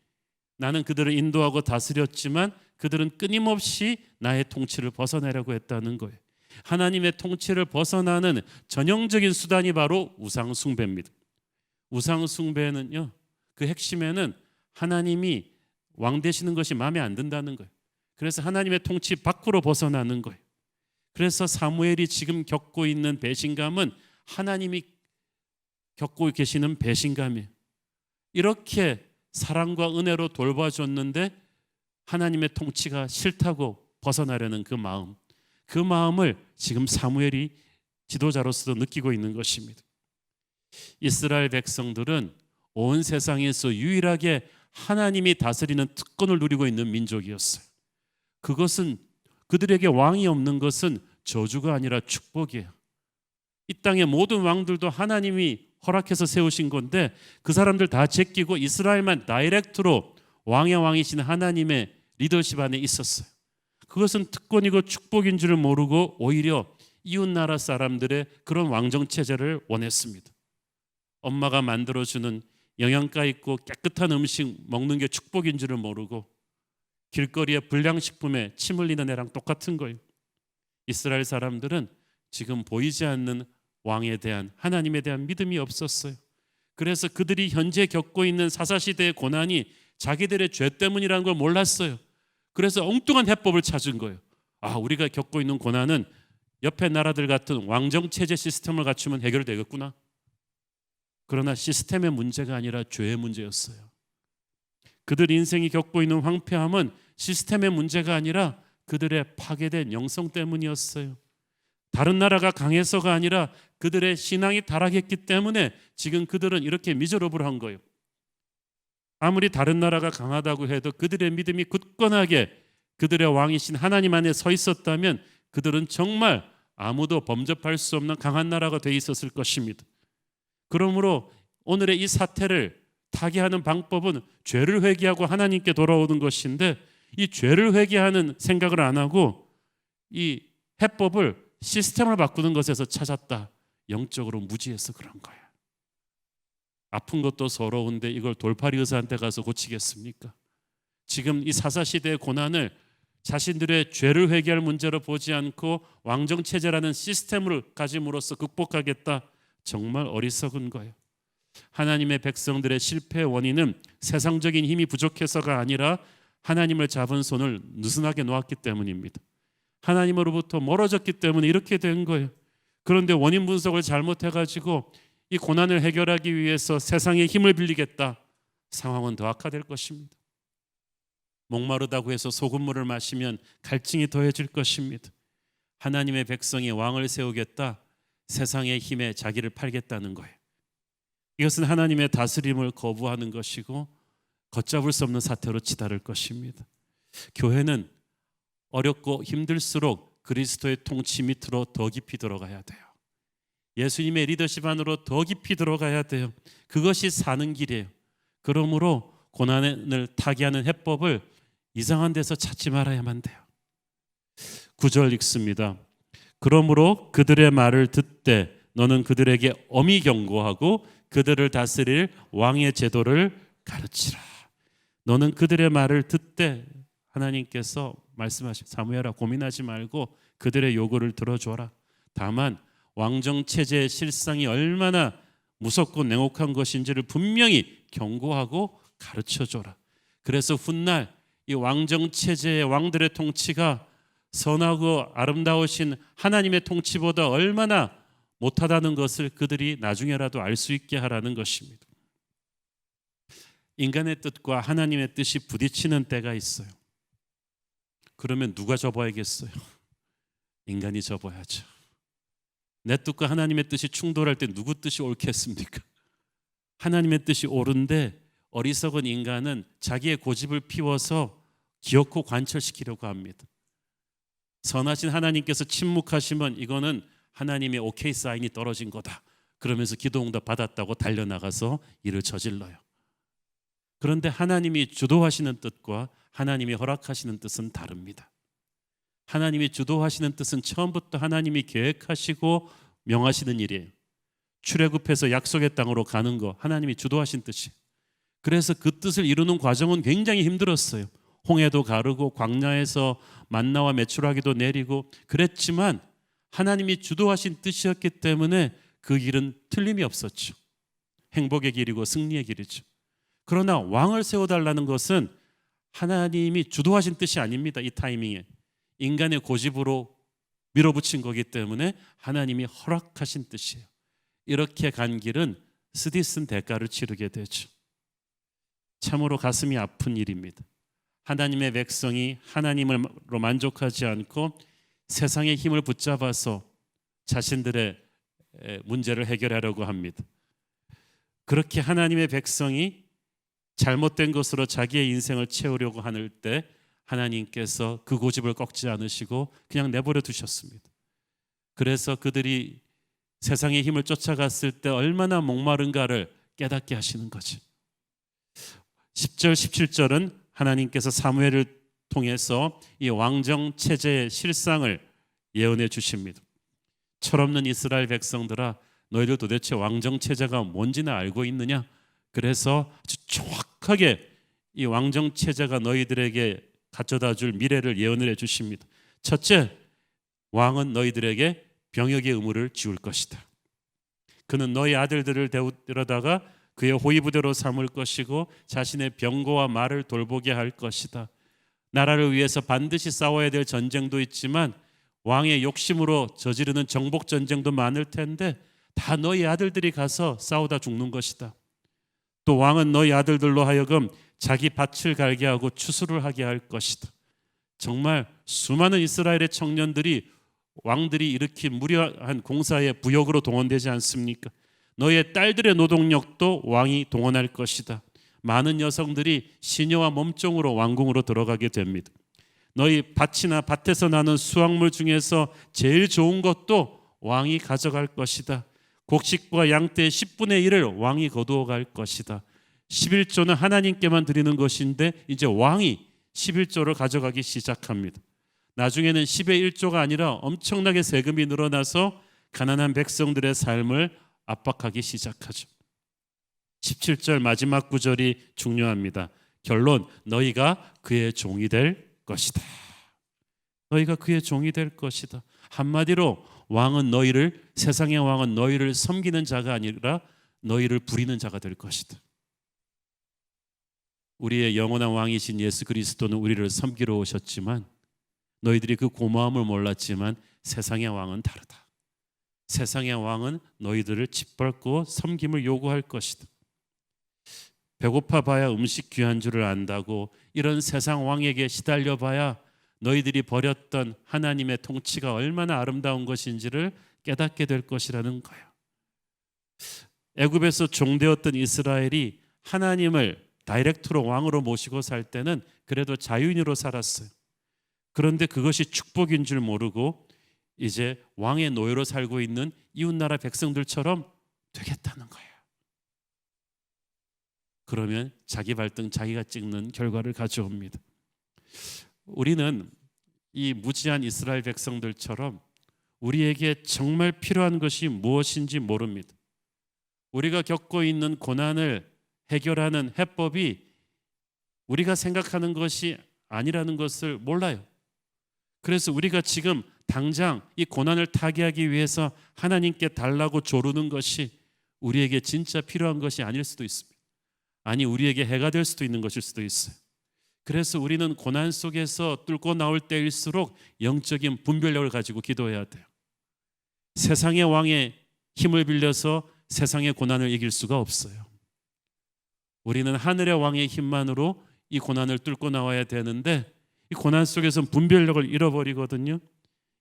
나는 그들을 인도하고 다스렸지만 그들은 끊임없이 나의 통치를 벗어나려고 했다는 거예요. 하나님의 통치를 벗어나는 전형적인 수단이 바로 우상 숭배입니다. 우상 숭배는요, 그 핵심에는 하나님이 왕 되시는 것이 마음에 안 든다는 거예요. 그래서 하나님의 통치 밖으로 벗어나는 거예요. 그래서 사무엘이 지금 겪고 있는 배신감은 하나님이 겪고 계시는 배신감이에요. 이렇게 사랑과 은혜로 돌봐줬는데 하나님의 통치가 싫다고 벗어나려는 그 마음, 그 마음을 지금 사무엘이 지도자로서도 느끼고 있는 것입니다. 이스라엘 백성들은 온 세상에서 유일하게 하나님이 다스리는 특권을 누리고 있는 민족이었어요. 그것은 그들에게 왕이 없는 것은 저주가 아니라 축복이에요. 이 땅의 모든 왕들도 하나님이 허락해서 세우신 건데 그 사람들 다 제끼고 이스라엘만 다이렉트로 왕의 왕이신 하나님의 리더십 안에 있었어요. 그것은 특권이고 축복인 줄을 모르고 오히려 이웃나라 사람들의 그런 왕정체제를 원했습니다. 엄마가 만들어주는 영양가 있고 깨끗한 음식 먹는 게 축복인 줄을 모르고 길거리에 불량식품에 침 흘리는 애랑 똑같은 거예요. 이스라엘 사람들은 지금 보이지 않는 왕에 대한, 하나님에 대한 믿음이 없었어요. 그래서 그들이 현재 겪고 있는 사사시대의 고난이 자기들의 죄 때문이라는 걸 몰랐어요. 그래서 엉뚱한 해법을 찾은 거예요. 우리가 겪고 있는 고난은 옆에 나라들 같은 왕정체제 시스템을 갖추면 해결되겠구나. 그러나 시스템의 문제가 아니라 죄의 문제였어요. 그들 인생이 겪고 있는 황폐함은 시스템의 문제가 아니라 그들의 파괴된 영성 때문이었어요. 다른 나라가 강해서가 아니라 그들의 신앙이 타락했기 때문에 지금 그들은 이렇게 미저러블한 거예요. 아무리 다른 나라가 강하다고 해도 그들의 믿음이 굳건하게 그들의 왕이신 하나님 안에 서 있었다면 그들은 정말 아무도 범접할 수 없는 강한 나라가 돼 있었을 것입니다. 그러므로 오늘의 이 사태를 타개하는 방법은 죄를 회개하고 하나님께 돌아오는 것인데 이 죄를 회개하는 생각을 안 하고 이 해법을 시스템을 바꾸는 것에서 찾았다. 영적으로 무지해서 그런 거야. 아픈 것도 서러운데 이걸 돌팔이 의사한테 가서 고치겠습니까? 지금 이 사사시대의 고난을 자신들의 죄를 회개할 문제로 보지 않고 왕정체제라는 시스템을 가짐으로써 극복하겠다. 정말 어리석은 거예요. 하나님의 백성들의 실패의 원인은 세상적인 힘이 부족해서가 아니라 하나님을 잡은 손을 느슨하게 놓았기 때문입니다. 하나님으로부터 멀어졌기 때문에 이렇게 된 거예요. 그런데 원인 분석을 잘못해가지고 이 고난을 해결하기 위해서 세상의 힘을 빌리겠다. 상황은 더 악화될 것입니다. 목마르다고 해서 소금물을 마시면 갈증이 더해질 것입니다. 하나님의 백성이 왕을 세우겠다. 세상의 힘에 자기를 팔겠다는 거예요. 이것은 하나님의 다스림을 거부하는 것이고 걷잡을 수 없는 사태로 치달을 것입니다. 교회는 어렵고 힘들수록 그리스도의 통치 밑으로 더 깊이 들어가야 돼요. 예수님의 리더십 안으로 더 깊이 들어가야 돼요. 그것이 사는 길이에요. 그러므로 고난을 타개하는 해법을 이상한 데서 찾지 말아야만 돼요. 9절 읽습니다. 그러므로 그들의 말을 듣되 너는 그들에게 엄히 경고하고 그들을 다스릴 왕의 제도를 가르치라. 너는 그들의 말을 듣되 하나님께서 말씀하신 사무엘아 고민하지 말고 그들의 요구를 들어줘라. 다만 왕정 체제의 실상이 얼마나 무섭고 냉혹한 것인지를 분명히 경고하고 가르쳐줘라. 그래서 훗날 이 왕정 체제의 왕들의 통치가 선하고 아름다우신 하나님의 통치보다 얼마나 못하다는 것을 그들이 나중에라도 알 수 있게 하라는 것입니다. 인간의 뜻과 하나님의 뜻이 부딪히는 때가 있어요. 그러면 누가 접어야겠어요? 인간이 접어야죠. 내 뜻과 하나님의 뜻이 충돌할 때 누구 뜻이 옳겠습니까? 하나님의 뜻이 옳은데 어리석은 인간은 자기의 고집을 피워서 기어코 관철시키려고 합니다. 선하신 하나님께서 침묵하시면 이거는 하나님의 오케이 사인이 떨어진 거다. 그러면서 기도응답 받았다고 달려나가서 일을 저질러요. 그런데 하나님이 주도하시는 뜻과 하나님이 허락하시는 뜻은 다릅니다. 하나님이 주도하시는 뜻은 처음부터 하나님이 계획하시고 명하시는 일이에요. 출애굽해서 약속의 땅으로 가는 거 하나님이 주도하신 뜻이에요. 그래서 그 뜻을 이루는 과정은 굉장히 힘들었어요. 홍해도 가르고 광야에서 만나와 메추라기도 내리고 그랬지만 하나님이 주도하신 뜻이었기 때문에 그 길은 틀림이 없었죠. 행복의 길이고 승리의 길이죠. 그러나 왕을 세워달라는 것은 하나님이 주도하신 뜻이 아닙니다. 이 타이밍에 인간의 고집으로 밀어붙인 거기 때문에 하나님이 허락하신 뜻이에요. 이렇게 간 길은 쓰디쓴 대가를 치르게 되죠. 참으로 가슴이 아픈 일입니다. 하나님의 백성이 하나님으로 만족하지 않고 세상의 힘을 붙잡아서 자신들의 문제를 해결하려고 합니다. 그렇게 하나님의 백성이 잘못된 것으로 자기의 인생을 채우려고 하는 때 하나님께서 그 고집을 꺾지 않으시고 그냥 내버려 두셨습니다. 그래서 그들이 세상의 힘을 쫓아갔을 때 얼마나 목마른가를 깨닫게 하시는 거지. 10절 17절은 하나님께서 사무엘을 통해서 이 왕정 체제의 실상을 예언해 주십니다. 철없는 이스라엘 백성들아 너희들 도대체 왕정 체제가 뭔지는 알고 있느냐? 그래서 아주 정확하게 이 왕정 체제가 너희들에게 가져다 줄 미래를 예언을 해 주십니다. 첫째, 왕은 너희들에게 병역의 의무를 지울 것이다. 그는 너희 아들들을 데려다가 그의 호위부대로 삼을 것이고 자신의 병거와 말을 돌보게 할 것이다. 나라를 위해서 반드시 싸워야 될 전쟁도 있지만 왕의 욕심으로 저지르는 정복 전쟁도 많을 텐데 다 너희 아들들이 가서 싸우다 죽는 것이다. 또 왕은 너희 아들들로 하여금 자기 밭을 갈게 하고 추수를 하게 할 것이다. 정말 수많은 이스라엘의 청년들이 왕들이 일으킨 무료한 공사에 부역으로 동원되지 않습니까? 너희의 딸들의 노동력도 왕이 동원할 것이다. 많은 여성들이 시녀와 몸종으로 왕궁으로 들어가게 됩니다. 너희 밭이나 밭에서 나는 수확물 중에서 제일 좋은 것도 왕이 가져갈 것이다. 곡식과 양떼의 10분의 1을 왕이 거두어 갈 것이다. 11조는 하나님께만 드리는 것인데 이제 왕이 11조를 가져가기 시작합니다. 나중에는 10의 1조가 아니라 엄청나게 세금이 늘어나서 가난한 백성들의 삶을 압박하기 시작하죠. 17절 마지막 구절이 중요합니다. 결론, 너희가 그의 종이 될 것이다. 너희가 그의 종이 될 것이다. 한마디로 왕은 너희를, 세상의 왕은 너희를 섬기는 자가 아니라 너희를 부리는 자가 될 것이다. 우리의 영원한 왕이신 예수 그리스도는 우리를 섬기러 오셨지만 너희들이 그 고마움을 몰랐지만 세상의 왕은 다르다. 세상의 왕은 너희들을 짓밟고 섬김을 요구할 것이다. 배고파 봐야 음식 귀한 줄을 안다고 이런 세상 왕에게 시달려 봐야 너희들이 버렸던 하나님의 통치가 얼마나 아름다운 것인지를 깨닫게 될 것이라는 거예요. 애굽에서 종되었던 이스라엘이 하나님을 다이렉트로 왕으로 모시고 살 때는 그래도 자유인으로 살았어요. 그런데 그것이 축복인 줄 모르고 이제 왕의 노예로 살고 있는 이웃나라 백성들처럼 되겠다는 거예요. 그러면 자기 발등 자기가 찍는 결과를 가져옵니다. 우리는 이 무지한 이스라엘 백성들처럼 우리에게 정말 필요한 것이 무엇인지 모릅니다. 우리가 겪고 있는 고난을 해결하는 해법이 우리가 생각하는 것이 아니라는 것을 몰라요. 그래서 우리가 지금 당장 이 고난을 타개하기 위해서 하나님께 달라고 조르는 것이 우리에게 진짜 필요한 것이 아닐 수도 있습니다. 아니, 우리에게 해가 될 수도 있는 것일 수도 있어요. 그래서 우리는 고난 속에서 뚫고 나올 때일수록 영적인 분별력을 가지고 기도해야 돼요. 세상의 왕의 힘을 빌려서 세상의 고난을 이길 수가 없어요. 우리는 하늘의 왕의 힘만으로 이 고난을 뚫고 나와야 되는데 이 고난 속에서는 분별력을 잃어버리거든요.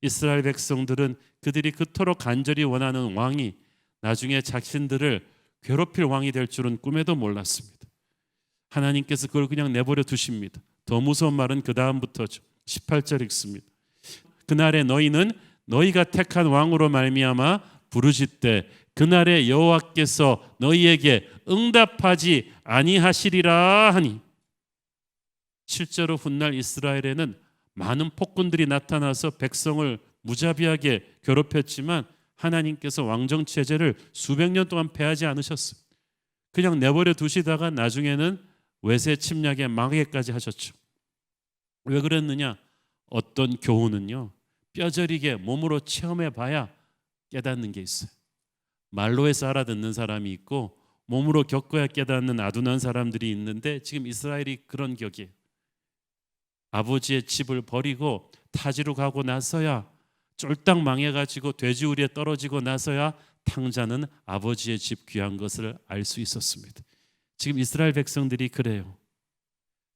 이스라엘 백성들은 그들이 그토록 간절히 원하는 왕이 나중에 자신들을 괴롭힐 왕이 될 줄은 꿈에도 몰랐습니다. 하나님께서 그걸 그냥 내버려 두십니다. 더 무서운 말은 그 다음부터죠. 18절 읽습니다. 그날에 너희는 너희가 택한 왕으로 말미암아 부르짖되 그날에 여호와께서 너희에게 응답하지 아니하시리라 하니. 실제로 훗날 이스라엘에는 많은 폭군들이 나타나서 백성을 무자비하게 괴롭혔지만 하나님께서 왕정 체제를 수백 년 동안 폐하지 않으셨어요. 그냥 내버려 두시다가 나중에는 외세 침략에 망하게까지 하셨죠. 왜 그랬느냐? 어떤 교훈은요, 뼈저리게 몸으로 체험해 봐야 깨닫는 게 있어요. 말로 해서 알아듣는 사람이 있고 몸으로 겪어야 깨닫는 아둔한 사람들이 있는데 지금 이스라엘이 그런 격이에요. 아버지의 집을 버리고 타지로 가고 나서야 쫄딱 망해가지고 돼지우리에 떨어지고 나서야 탕자는 아버지의 집 귀한 것을 알 수 있었습니다. 지금 이스라엘 백성들이 그래요.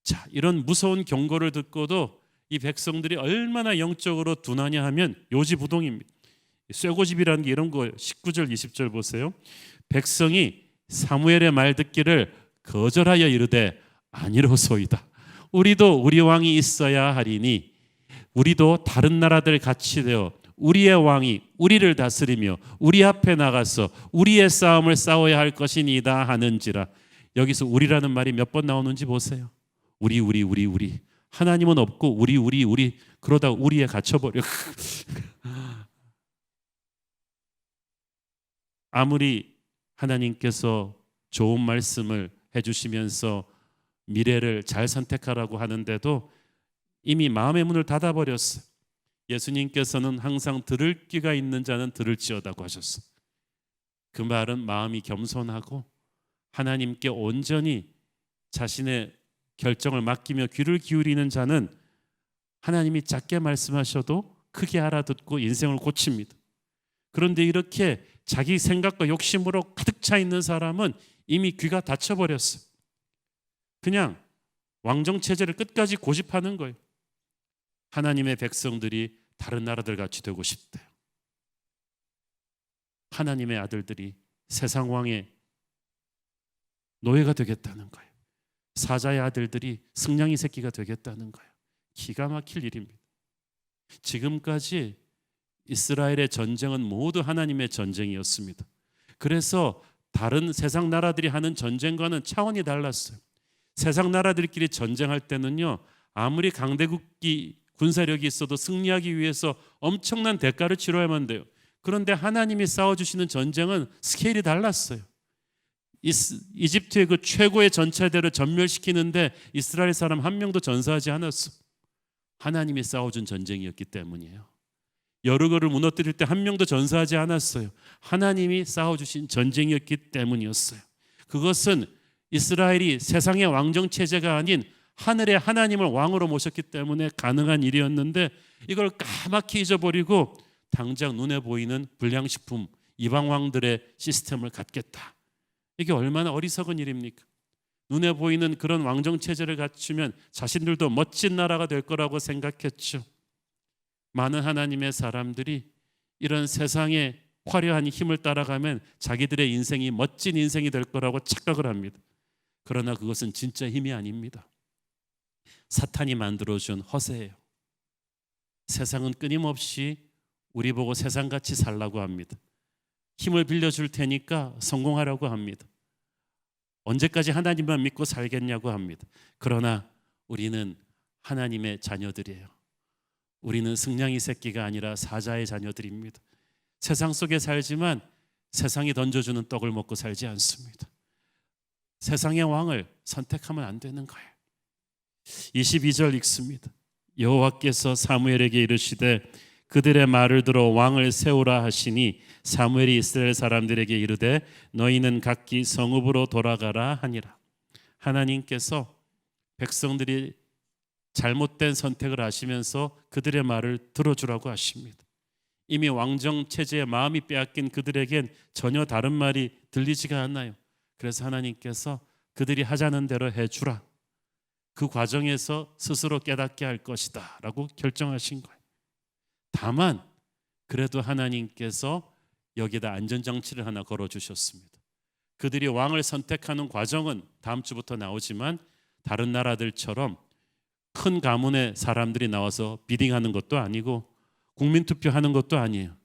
자, 이런 무서운 경고를 듣고도 이 백성들이 얼마나 영적으로 둔하냐 하면 요지부동입니다. 쇠고집이라는 게 이런 거예요. 19절 20절 보세요. 백성이 사무엘의 말 듣기를 거절하여 이르되 아니로소이다. 우리도 우리 왕이 있어야 하리니 우리도 다른 나라들 같이 되어 우리의 왕이 우리를 다스리며 우리 앞에 나가서 우리의 싸움을 싸워야 할 것이니이다 하는지라. 여기서 우리라는 말이 몇 번 나오는지 보세요. 우리. 하나님은 없고 우리 그러다 우리에 갇혀버려. 아무리 하나님께서 좋은 말씀을 해주시면서 미래를 잘 선택하라고 하는데도 이미 마음의 문을 닫아버렸어요. 예수님께서는 항상 들을 귀가 있는 자는 들을지어다고 하셨어요. 그 말은 마음이 겸손하고 하나님께 온전히 자신의 결정을 맡기며 귀를 기울이는 자는 하나님이 작게 말씀하셔도 크게 알아듣고 인생을 고칩니다. 그런데 이렇게 자기 생각과 욕심으로 가득 차 있는 사람은 이미 귀가 닫혀버렸어요. 그냥 왕정체제를 끝까지 고집하는 거예요. 하나님의 백성들이 다른 나라들 같이 되고 싶대요. 하나님의 아들들이 세상 왕의 노예가 되겠다는 거예요. 사자의 아들들이 승냥이 새끼가 되겠다는 거예요. 기가 막힐 일입니다. 지금까지 이스라엘의 전쟁은 모두 하나님의 전쟁이었습니다. 그래서 다른 세상 나라들이 하는 전쟁과는 차원이 달랐어요. 세상 나라들끼리 전쟁할 때는요, 아무리 강대국이 군사력이 있어도 승리하기 위해서 엄청난 대가를 치러야만 돼요. 그런데 하나님이 싸워주시는 전쟁은 스케일이 달랐어요. 이집트의 그 최고의 전차대를 전멸시키는데 이스라엘 사람 한 명도 전사하지 않았어. 하나님이 싸워준 전쟁이었기 때문이에요. 여리고를 무너뜨릴 때 한 명도 전사하지 않았어요. 하나님이 싸워주신 전쟁이었기 때문이었어요. 그것은 이스라엘이 세상의 왕정 체제가 아닌 하늘의 하나님을 왕으로 모셨기 때문에 가능한 일이었는데 이걸 까맣게 잊어버리고 당장 눈에 보이는 불량식품 이방 왕들의 시스템을 갖겠다. 이게 얼마나 어리석은 일입니까? 눈에 보이는 그런 왕정 체제를 갖추면 자신들도 멋진 나라가 될 거라고 생각했죠. 많은 하나님의 사람들이 이런 세상의 화려한 힘을 따라가면 자기들의 인생이 멋진 인생이 될 거라고 착각을 합니다. 그러나 그것은 진짜 힘이 아닙니다. 사탄이 만들어준 허세예요. 세상은 끊임없이 우리 보고 세상같이 살라고 합니다. 힘을 빌려줄 테니까 성공하라고 합니다. 언제까지 하나님만 믿고 살겠냐고 합니다. 그러나 우리는 하나님의 자녀들이에요. 우리는 승냥이 새끼가 아니라 사자의 자녀들입니다. 세상 속에 살지만 세상이 던져주는 떡을 먹고 살지 않습니다. 세상의 왕을 선택하면 안 되는 거예요. 22절 읽습니다. 여호와께서 사무엘에게 이르시되 그들의 말을 들어 왕을 세우라 하시니 사무엘이 이스라엘 사람들에게 이르되 너희는 각기 성읍으로 돌아가라 하니라. 하나님께서 백성들이 잘못된 선택을 하시면서 그들의 말을 들어주라고 하십니다. 이미 왕정 체제에 마음이 빼앗긴 그들에겐 전혀 다른 말이 들리지가 않나요? 그래서 하나님께서 그들이 하자는 대로 해주라. 그 과정에서 스스로 깨닫게 할 것이다 라고 결정하신 거예요. 다만 그래도 하나님께서 여기다 안전장치를 하나 걸어주셨습니다. 그들이 왕을 선택하는 과정은 다음 주부터 나오지만 다른 나라들처럼 큰 가문의 사람들이 나와서 비딩하는 것도 아니고 국민투표하는 것도 아니에요.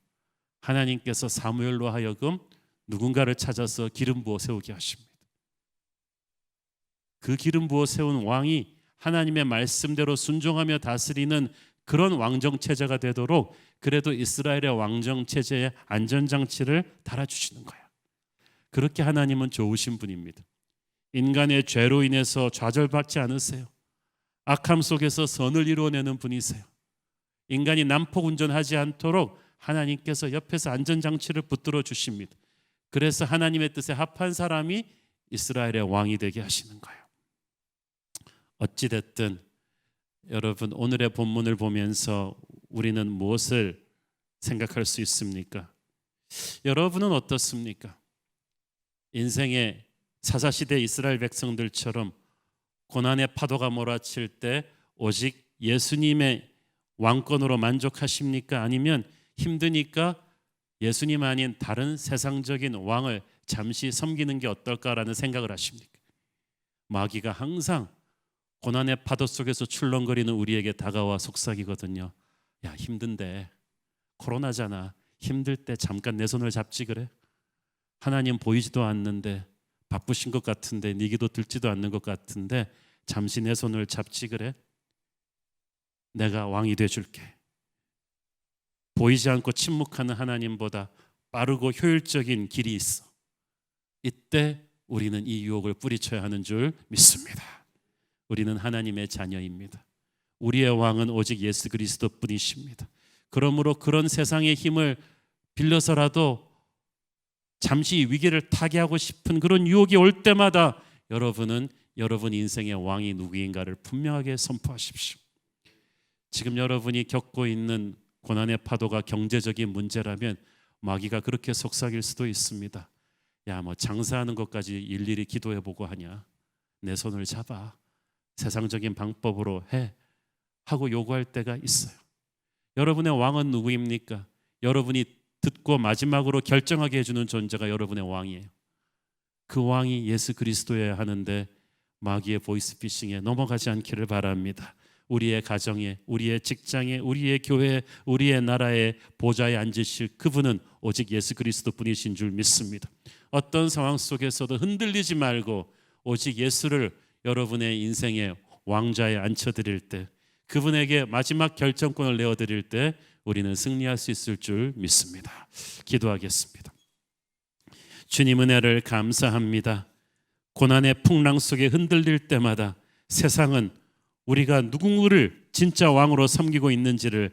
하나님께서 사무엘로 하여금 누군가를 찾아서 기름 부어 세우게 하십니다. 그 기름 부어 세운 왕이 하나님의 말씀대로 순종하며 다스리는 그런 왕정 체제가 되도록 그래도 이스라엘의 왕정 체제에 안전장치를 달아주시는 거야. 그렇게 하나님은 좋으신 분입니다. 인간의 죄로 인해서 좌절받지 않으세요. 악함 속에서 선을 이루어내는 분이세요. 인간이 난폭운전하지 않도록 하나님께서 옆에서 안전장치를 붙들어 주십니다. 그래서 하나님의 뜻에 합한 사람이 이스라엘의 왕이 되게 하시는 거예요. 어찌됐든 여러분 오늘의 본문을 보면서 우리는 무엇을 생각할 수 있습니까? 여러분은 어떻습니까? 인생의 사사시대 이스라엘 백성들처럼 고난의 파도가 몰아칠 때 오직 예수님의 왕권으로 만족하십니까? 아니면 힘드니까 예수님 아닌 다른 세상적인 왕을 잠시 섬기는 게 어떨까라는 생각을 하십니까? 마귀가 항상 고난의 파도 속에서 출렁거리는 우리에게 다가와 속삭이거든요. 야, 힘든데 코로나잖아. 힘들 때 잠깐 내 손을 잡지 그래? 하나님 보이지도 않는데 바쁘신 것 같은데 네 기도 들지도 않는 것 같은데 잠시 내 손을 잡지 그래? 내가 왕이 돼줄게. 보이지 않고 침묵하는 하나님보다 빠르고 효율적인 길이 있어. 이때 우리는 이 유혹을 뿌리쳐야 하는 줄 믿습니다. 우리는 하나님의 자녀입니다. 우리의 왕은 오직 예수 그리스도 뿐이십니다. 그러므로 그런 세상의 힘을 빌려서라도 잠시 위기를 타개하고 싶은 그런 유혹이 올 때마다 여러분은 여러분 인생의 왕이 누구인가를 분명하게 선포하십시오. 지금 여러분이 겪고 있는 고난의 파도가 경제적인 문제라면 마귀가 그렇게 속삭일 수도 있습니다. 야, 뭐 장사하는 것까지 일일이 기도해보고 하냐? 내 손을 잡아. 세상적인 방법으로 해. 하고 요구할 때가 있어요. 여러분의 왕은 누구입니까? 여러분이 듣고 마지막으로 결정하게 해주는 존재가 여러분의 왕이에요. 그 왕이 예수 그리스도여야 하는데 마귀의 보이스피싱에 넘어가지 않기를 바랍니다. 우리의 가정에, 우리의 직장에, 우리의 교회에, 우리의 나라의 보좌에 앉으실 그분은 오직 예수 그리스도뿐이신 줄 믿습니다. 어떤 상황 속에서도 흔들리지 말고 오직 예수를 여러분의 인생의 왕좌에 앉혀드릴 때, 그분에게 마지막 결정권을 내어드릴 때 우리는 승리할 수 있을 줄 믿습니다. 기도하겠습니다. 주님 은혜를 감사합니다. 고난의 풍랑 속에 흔들릴 때마다 세상은 우리가 누구를 진짜 왕으로 섬기고 있는지를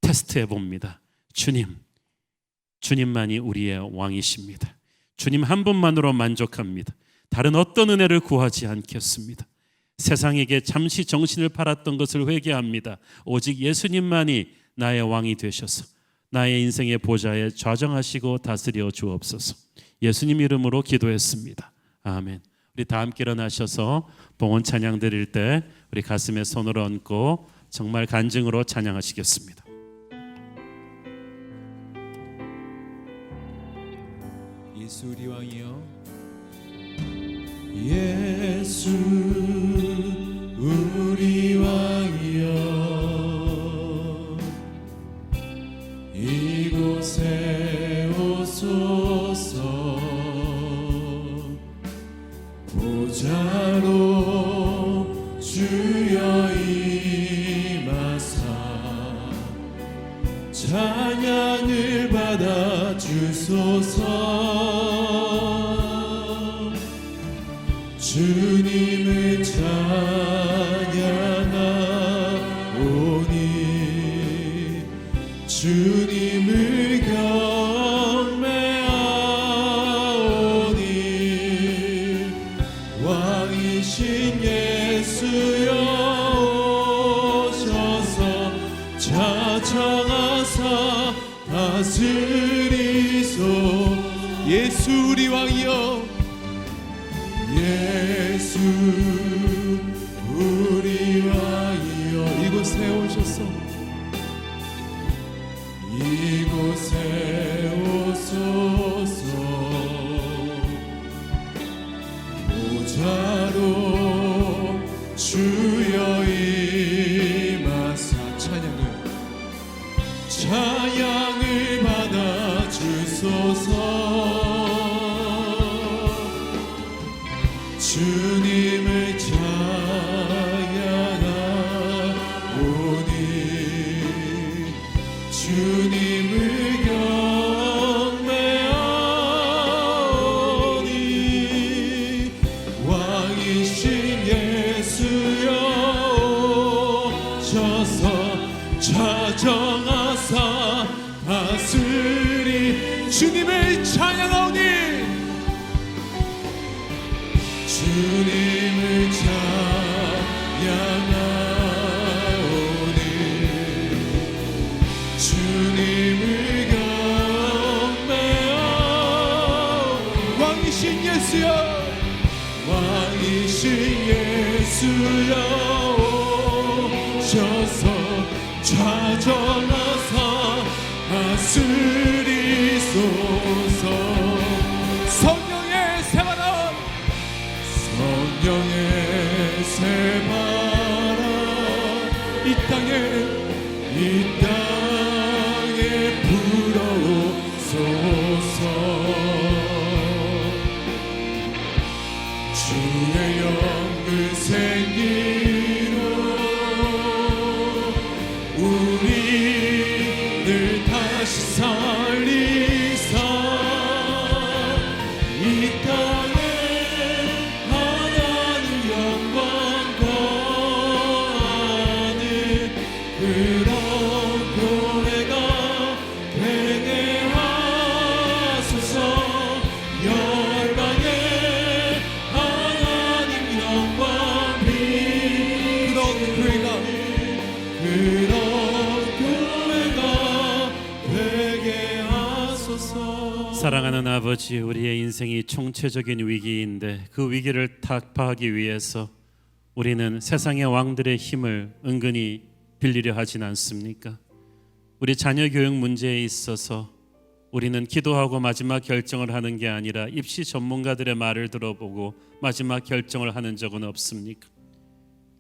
테스트해 봅니다. 주님만이 우리의 왕이십니다. 주님 한 분만으로 만족합니다. 다른 어떤 은혜를 구하지 않겠습니다. 세상에게 잠시 정신을 팔았던 것을 회개합니다. 오직 예수님만이 나의 왕이 되셔서 나의 인생의 보좌에 좌정하시고 다스려 주옵소서. 예수님 이름으로 기도했습니다. 아멘. 우리 다 함께 일어나셔서 봉헌 찬양 드릴 때 우리 가슴에 손을 얹고 정말 간증으로 찬양하시겠습니다. 예수 우리 왕이여, 예수 우리 왕이여, 이곳에 오소서. 보좌로 주여 임하사 주님을 찬양하오니 주님을 경배하오니 왕이신 예수여 오셔서 자정하사 다스리소. 예수 우리 왕이여, 예수 우리 왕이여, 이곳에 오셔서 이곳에 오소서. 모자로 주여 임하사 찬양을 받아 주소서. 주님을 찬양하오니 주님을 경배하오니 왕이신 예수여 오셔서 자정하사 다스리. 주님을 찬양하오니 주님을 찬양하오니 주님을 경배하오니 왕이신 예수여, 왕이신 예수여 오셔서 자정하사 다스리소서. 성령의 새바람, 성령의 새바람 이 땅에 불어오소서. 주의 영을 생기로 우리를 다시 살리사 이 땅에 하나님 영광 거하는 그런 교회가 되게 하소서. 열방에 하나님 영광 그런 교회가 되게 하소서. 사랑하는 아버지, 우리의 인생이 총체적인 위기인데 그 위기를 타파하기 위해서 우리는 세상의 왕들의 힘을 은근히 빌리려 하진 않습니까? 우리 자녀 교육 문제에 있어서 우리는 기도하고 마지막 결정을 하는 게 아니라 입시 전문가들의 말을 들어보고 마지막 결정을 하는 적은 없습니까?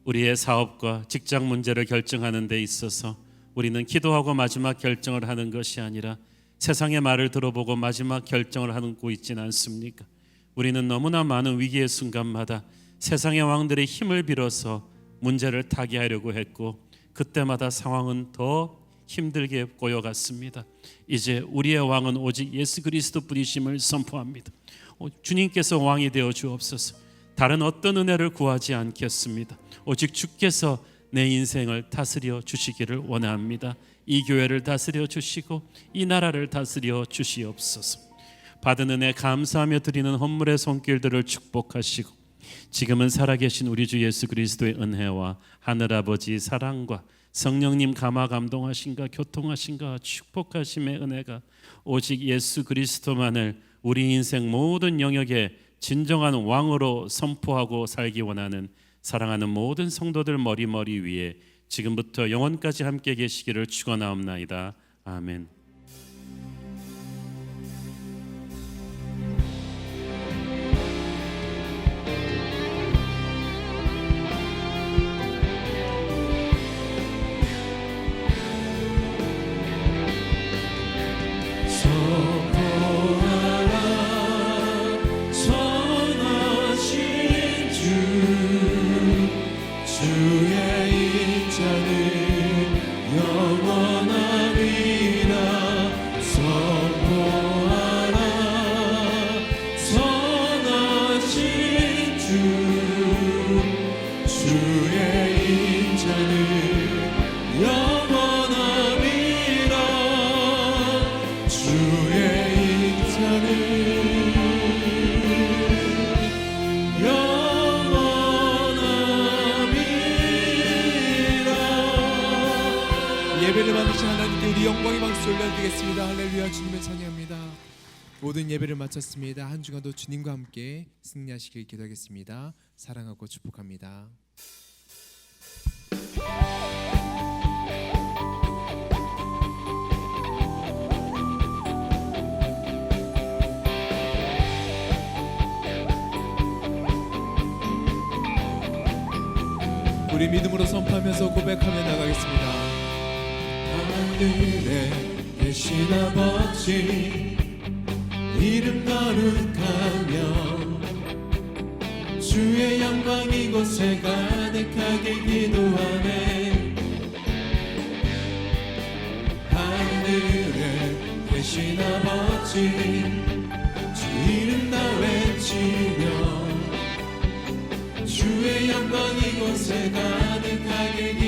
우리의 사업과 직장 문제를 결정하는 데 있어서 우리는 기도하고 마지막 결정을 하는 것이 아니라 세상의 말을 들어보고 마지막 결정을 하고 있지는 않습니까? 우리는 너무나 많은 위기의 순간마다 세상의 왕들의 힘을 빌어서 문제를 타개하려고 했고 그때마다 상황은 더 힘들게 꼬여갔습니다. 이제 우리의 왕은 오직 예수 그리스도 뿐이심을 선포합니다. 주님께서 왕이 되어 주옵소서. 다른 어떤 은혜를 구하지 않겠습니다. 오직 주께서 내 인생을 다스려 주시기를 원합니다. 이 교회를 다스려 주시고 이 나라를 다스려 주시옵소서. 받은 은혜 감사하며 드리는 헌물의 손길들을 축복하시고 지금은 살아계신 우리 주 예수 그리스도의 은혜와 하늘아버지 사랑과 성령님 감화 감동하신가 교통하신가 축복하심의 은혜가 오직 예수 그리스도만을 우리 인생 모든 영역에 진정한 왕으로 선포하고 살기 원하는 사랑하는 모든 성도들 머리 위에 지금부터 영원까지 함께 계시기를 축원하옵나이다. 아멘. 주의 인자는 영원함이라. 주의 인자는 영원함이라 주의 인자는 영원함이라. 예배를 만드신 하나님께 우리 영광의 박수 올려드리겠습니다. 할렐루야. 주님을 찬양합니다. 모든 예배를 마쳤습니다. 한 주간도 주님과 함께 승리하시길 기도하겠습니다. 사랑하고 축복합니다. 우리 믿음으로 선포하면서 고백하며 나가겠습니다. 하늘에 계신 아버지 이름 거룩하며 주의 영광 이곳에 가득하게 기도하네. 하늘에 계신 아버지 주 이름 다 외치며 주의 영광 이곳에 가득하게 기도하네.